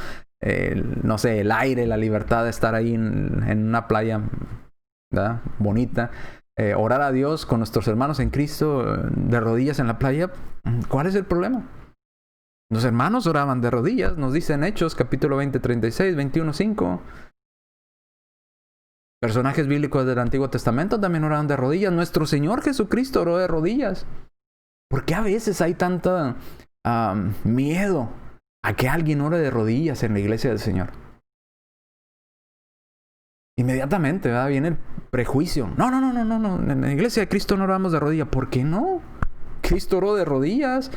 no sé, el aire, la libertad de estar ahí en una playa, ¿verdad? Bonita. Orar a Dios con nuestros hermanos en Cristo de rodillas en la playa, ¿cuál es el problema? Los hermanos oraban de rodillas, nos dicen Hechos, capítulo 20, 36, 21, 5. Personajes bíblicos del Antiguo Testamento también oraban de rodillas. Nuestro Señor Jesucristo oró de rodillas. ¿Por qué a veces hay tanta miedo a que alguien ore de rodillas en la iglesia del Señor? Inmediatamente, ¿verdad? Viene el prejuicio. No. En la iglesia de Cristo no oramos de rodillas. ¿Por qué no? Cristo oró de rodillas.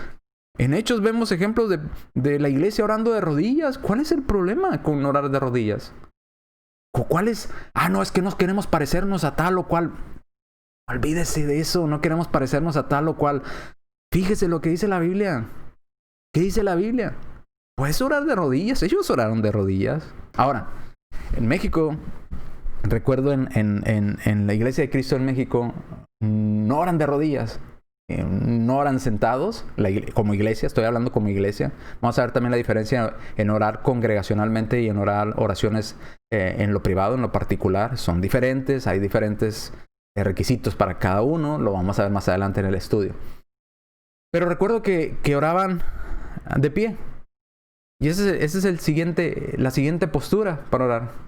En Hechos vemos ejemplos de la iglesia orando de rodillas. ¿Cuál es el problema con orar de rodillas? ¿Cuál es? No, es que no queremos parecernos a tal o cual. Olvídese de eso, no queremos parecernos a tal o cual. Fíjese lo que dice la Biblia. ¿Qué dice la Biblia? Puedes orar de rodillas. Ellos oraron de rodillas. Ahora, en México, recuerdo en la iglesia de Cristo en México, no oran de rodillas. No oran sentados como iglesia, estoy hablando como iglesia. Vamos a ver también la diferencia en orar congregacionalmente y en orar oraciones en lo privado, en lo particular. Son diferentes, hay diferentes requisitos para cada uno, lo vamos a ver más adelante en el estudio. Pero recuerdo que oraban de pie. Y ese es la siguiente postura para orar.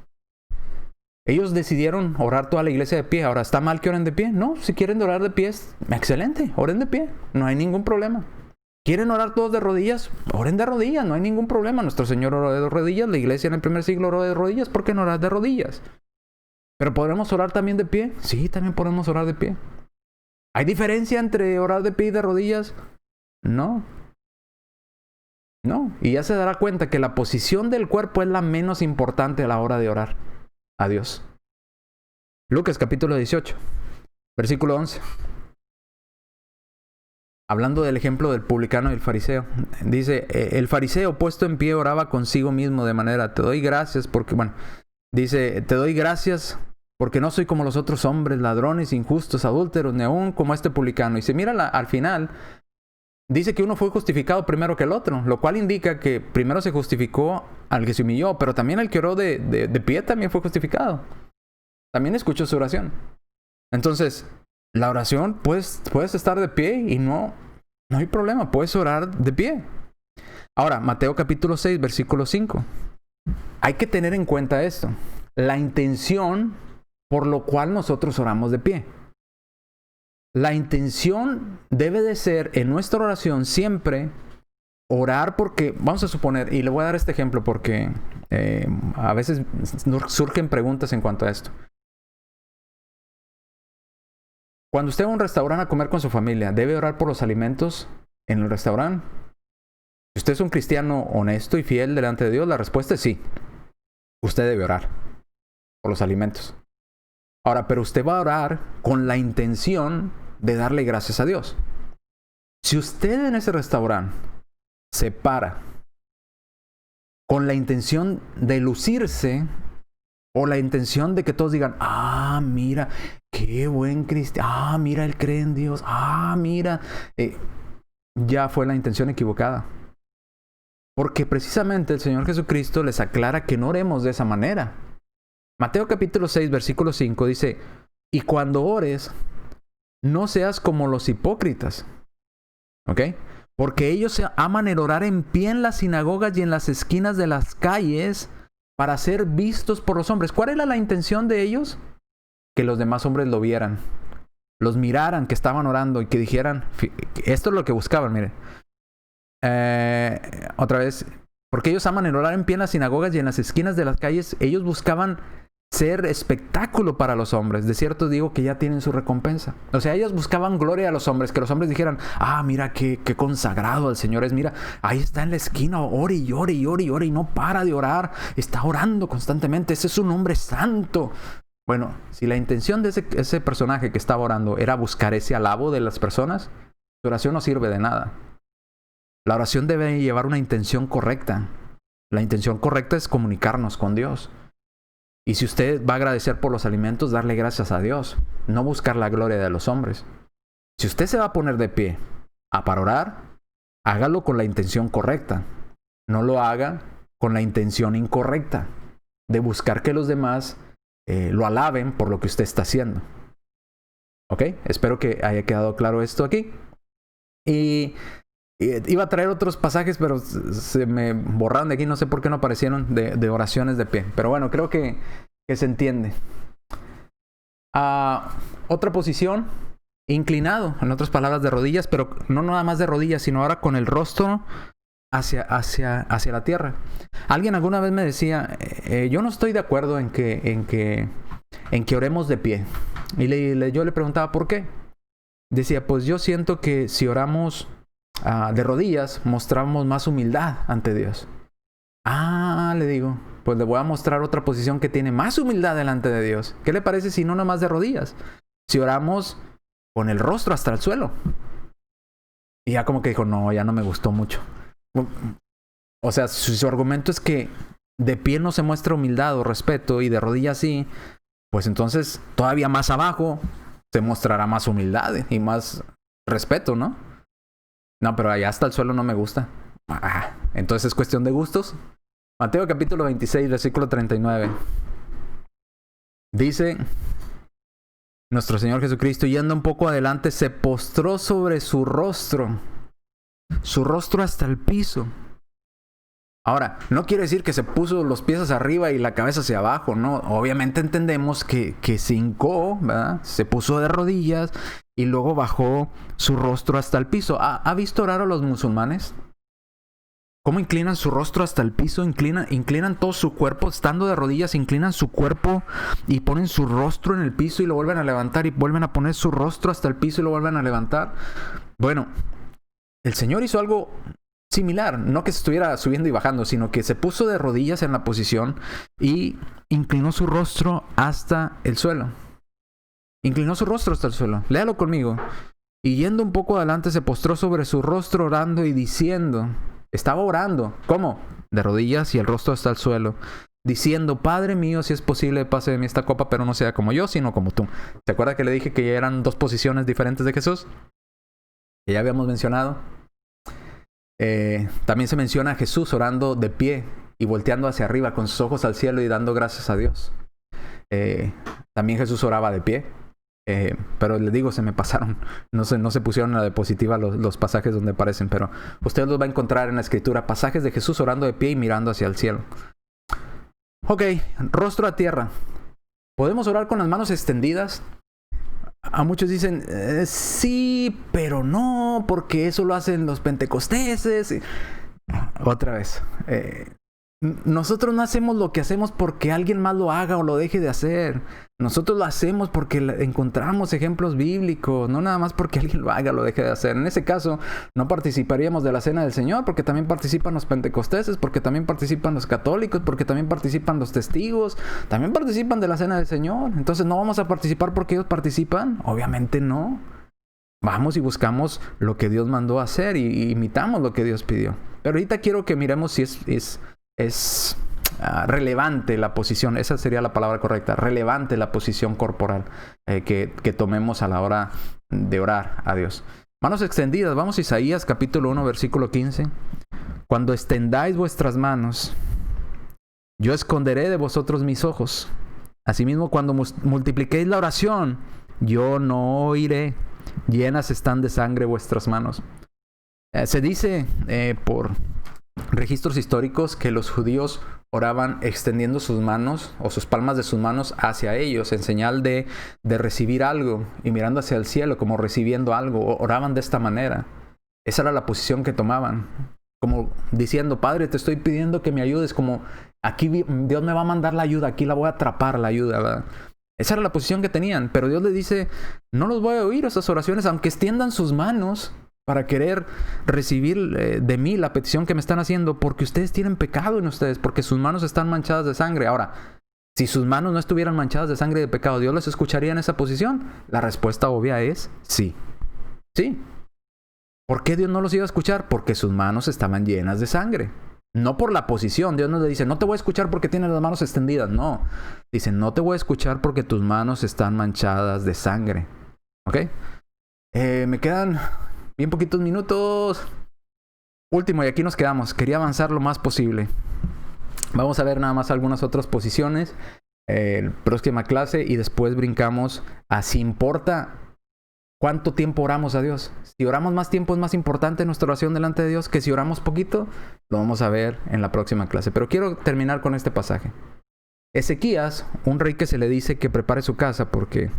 Ellos decidieron orar toda la iglesia de pie. Ahora, ¿está mal que oren de pie? No, si quieren orar de pie, excelente, oren de pie, no hay ningún problema. ¿Quieren orar todos de rodillas? Oren de rodillas, no hay ningún problema. Nuestro Señor oró de rodillas, la iglesia en el primer siglo oró de rodillas, ¿por qué no orar de rodillas? ¿Pero podremos orar también de pie? Sí, también podemos orar de pie. ¿Hay diferencia entre orar de pie y de rodillas? No. Y ya se dará cuenta que la posición del cuerpo es la menos importante a la hora de orar a Dios. Lucas capítulo 18, versículo 11. Hablando del ejemplo del publicano y el fariseo. Dice, el fariseo puesto en pie oraba consigo mismo de manera, te doy gracias porque, dice, te doy gracias porque no soy como los otros hombres, ladrones, injustos, adúlteros, ni aún como este publicano. Y se mira al final, dice que uno fue justificado primero que el otro, lo cual indica que primero se justificó al que se humilló, pero también el que oró de pie también fue justificado. También escuchó su oración. Entonces, la oración, puedes estar de pie y no hay problema, puedes orar de pie. Ahora, Mateo capítulo 6, versículo 5. Hay que tener en cuenta esto. La intención por lo cual nosotros oramos de pie. La intención debe de ser en nuestra oración siempre orar porque, vamos a suponer, y le voy a dar este ejemplo porque a veces surgen preguntas en cuanto a esto. Cuando usted va a un restaurante a comer con su familia, ¿debe orar por los alimentos en el restaurante? Si usted es un cristiano honesto y fiel delante de Dios, la respuesta es sí. Usted debe orar por los alimentos. Ahora, pero usted va a orar con la intención de darle gracias a Dios. Si usted en ese restaurante se para con la intención de lucirse o la intención de que todos digan, mira, qué buen cristiano, mira, él cree en Dios, mira, ya fue la intención equivocada. Porque precisamente el Señor Jesucristo les aclara que no oremos de esa manera. Mateo capítulo 6, versículo 5 dice, y cuando ores, no seas como los hipócritas. ¿Ok? Porque ellos aman el orar en pie en las sinagogas y en las esquinas de las calles para ser vistos por los hombres. ¿Cuál era la intención de ellos? Que los demás hombres lo vieran, los miraran que estaban orando y que dijeran, esto es lo que buscaban, mire. Otra vez, porque ellos aman el orar en pie en las sinagogas y en las esquinas de las calles, ellos buscaban ser espectáculo para los hombres. De cierto digo que ya tienen su recompensa. O sea, ellos buscaban gloria a los hombres, que los hombres dijeran, mira qué consagrado al Señor es, mira, ahí está en la esquina, ore y ore y ore y ore y no para de orar, está orando constantemente, ese es un hombre santo. Bueno, si la intención de ese personaje que estaba orando era buscar ese alabo de las personas, su oración no sirve de nada. La oración debe llevar una intención correcta. La intención correcta es comunicarnos con Dios. Y si usted va a agradecer por los alimentos, darle gracias a Dios, no buscar la gloria de los hombres. Si usted se va a poner de pie para orar, hágalo con la intención correcta. No lo haga con la intención incorrecta de buscar que los demás lo alaben por lo que usted está haciendo. ¿Ok? Espero que haya quedado claro esto aquí. Y iba a traer otros pasajes, pero se me borraron de aquí. No sé por qué no aparecieron de oraciones de pie. Pero bueno, creo que se entiende. Otra posición, inclinado. En otras palabras, de rodillas, pero no nada más de rodillas, sino ahora con el rostro hacia la tierra. Alguien alguna vez me decía, yo no estoy de acuerdo en que oremos de pie. Y yo le preguntaba por qué. Decía, pues yo siento que si oramos de rodillas, mostramos más humildad ante Dios. Le digo, pues le voy a mostrar otra posición que tiene más humildad delante de Dios. ¿Qué le parece si no nomás de rodillas? Si oramos con el rostro hasta el suelo. Y ya como que dijo, no, ya no me gustó mucho. O sea, su argumento es que de pie no se muestra humildad o respeto y de rodillas sí, pues entonces todavía más abajo se mostrará más humildad y más respeto, ¿no? No, pero allá hasta el suelo no me gusta. Entonces es cuestión de gustos. Mateo capítulo 26, versículo 39. Dice nuestro Señor Jesucristo, yendo un poco adelante, se postró sobre su rostro hasta el piso. Ahora, no quiere decir que se puso los pies hacia arriba y la cabeza hacia abajo, ¿no? Obviamente entendemos que se hincó, ¿verdad? Se puso de rodillas y luego bajó su rostro hasta el piso. ¿Ha visto orar a los musulmanes? ¿Cómo inclinan su rostro hasta el piso? Inclinan todo su cuerpo, estando de rodillas, inclinan su cuerpo y ponen su rostro en el piso y lo vuelven a levantar y vuelven a poner su rostro hasta el piso y lo vuelven a levantar. Bueno, el Señor hizo algo similar, no que se estuviera subiendo y bajando, sino que se puso de rodillas en la posición y inclinó su rostro hasta el suelo. Inclinó su rostro hasta el suelo. Léalo conmigo. Y yendo un poco adelante se postró sobre su rostro orando y diciendo, estaba orando, ¿cómo? De rodillas y el rostro hasta el suelo, diciendo, Padre mío, si es posible, pase de mí esta copa, pero no sea como yo, sino como tú. ¿Se acuerda que le dije que ya eran dos posiciones diferentes de Jesús? Que ya habíamos mencionado. También se menciona a Jesús orando de pie y volteando hacia arriba con sus ojos al cielo y dando gracias a Dios. También Jesús oraba de pie. Pero les digo, se me pasaron. No se pusieron en la diapositiva los pasajes donde aparecen, pero usted los va a encontrar en la escritura. Pasajes de Jesús orando de pie y mirando hacia el cielo. Ok, rostro a tierra. ¿Podemos orar con las manos extendidas? A muchos dicen, sí, pero no, porque eso lo hacen los pentecosteses. Otra vez, nosotros no hacemos lo que hacemos porque alguien más lo haga o lo deje de hacer. Nosotros lo hacemos porque encontramos ejemplos bíblicos, no nada más porque alguien lo haga o lo deje de hacer. En ese caso, no participaríamos de la Cena del Señor porque también participan los pentecosteses, porque también participan los católicos, porque también participan los testigos, también participan de la Cena del Señor. Entonces, ¿no vamos a participar porque ellos participan? Obviamente no. Vamos y buscamos lo que Dios mandó a hacer y imitamos lo que Dios pidió. Pero ahorita quiero que miremos si es relevante la posición, esa sería la palabra correcta, relevante la posición corporal que tomemos a la hora de orar a Dios. Manos extendidas, vamos a Isaías capítulo 1, versículo 15. Cuando extendáis vuestras manos, yo esconderé de vosotros mis ojos. Asimismo, cuando multipliquéis la oración, yo no oiré. Llenas están de sangre vuestras manos. Se dice por registros históricos que los judíos oraban extendiendo sus manos o sus palmas de sus manos hacia ellos en señal de recibir algo y mirando hacia el cielo como recibiendo algo. Oraban de esta manera. Esa era la posición que tomaban. Como diciendo, Padre, te estoy pidiendo que me ayudes. Como aquí Dios me va a mandar la ayuda, aquí la voy a atrapar la ayuda, ¿verdad? Esa era la posición que tenían. Pero Dios les dice, no los voy a oír esas oraciones, aunque extiendan sus manos para querer recibir de mí la petición que me están haciendo, porque ustedes tienen pecado en ustedes, porque sus manos están manchadas de sangre. Ahora, si sus manos no estuvieran manchadas de sangre y de pecado, ¿Dios les escucharía en esa posición? La respuesta obvia es sí. Sí. ¿Por qué Dios no los iba a escuchar? Porque sus manos estaban llenas de sangre. No por la posición. Dios no le dice, no te voy a escuchar porque tienes las manos extendidas. No. Dice, no te voy a escuchar porque tus manos están manchadas de sangre. ¿Ok? Me quedan bien poquitos minutos. Último, y aquí nos quedamos. Quería avanzar lo más posible. Vamos a ver nada más algunas otras posiciones. Próxima clase y después brincamos a si importa cuánto tiempo oramos a Dios. Si oramos más tiempo es más importante nuestra oración delante de Dios que si oramos poquito. Lo vamos a ver en la próxima clase. Pero quiero terminar con este pasaje. Ezequías, un rey que se le dice que prepare su casa porque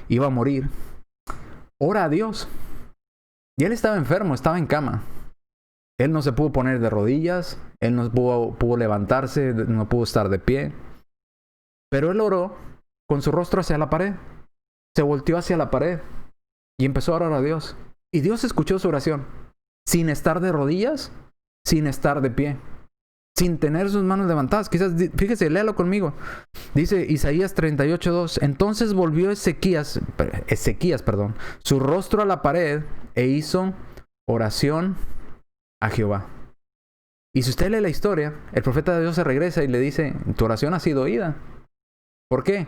iba a morir, ora a Dios. Y él estaba enfermo, estaba en cama. Él no se pudo poner de rodillas, él no pudo levantarse, no pudo estar de pie. Pero él oró con su rostro hacia la pared. Se volteó hacia la pared y empezó a orar a Dios. Y Dios escuchó su oración, sin estar de rodillas, sin estar de pie, sin tener sus manos levantadas. Quizás, fíjese, léalo conmigo. Dice Isaías 38:2. Entonces volvió Ezequías, su rostro a la pared e hizo oración a Jehová. Y si usted lee la historia, el profeta de Dios se regresa y le dice, tu oración ha sido oída. ¿Por qué?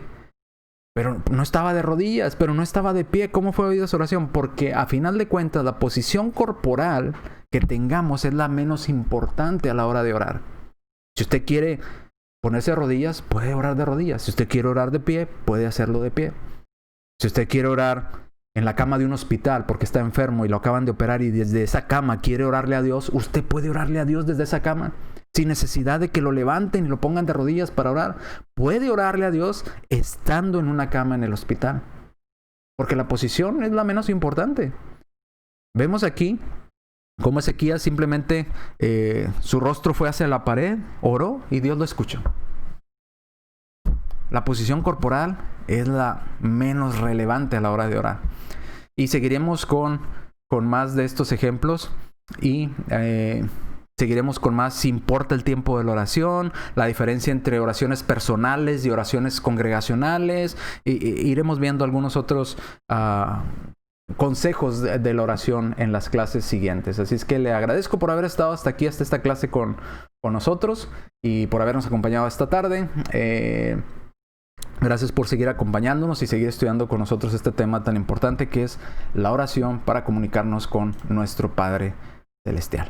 Pero no estaba de rodillas, pero no estaba de pie. ¿Cómo fue oída su oración? Porque a final de cuentas la posición corporal que tengamos es la menos importante a la hora de orar. Si usted quiere ponerse de rodillas, puede orar de rodillas. Si usted quiere orar de pie, puede hacerlo de pie. Si usted quiere orar en la cama de un hospital porque está enfermo y lo acaban de operar y desde esa cama quiere orarle a Dios, usted puede orarle a Dios desde esa cama. Sin necesidad de que lo levanten y lo pongan de rodillas para orar. Puede orarle a Dios estando en una cama en el hospital. Porque la posición es la menos importante. Vemos aquí cómo Ezequías simplemente su rostro fue hacia la pared, oró y Dios lo escuchó. La posición corporal es la menos relevante a la hora de orar. Y seguiremos con más de estos ejemplos y seguiremos con más si importa el tiempo de la oración, la diferencia entre oraciones personales y oraciones congregacionales. Iremos viendo algunos otros consejos de la oración en las clases siguientes. Así es que le agradezco por haber estado hasta aquí, hasta esta clase con nosotros y por habernos acompañado esta tarde. Gracias por seguir acompañándonos y seguir estudiando con nosotros este tema tan importante que es la oración para comunicarnos con nuestro Padre Celestial.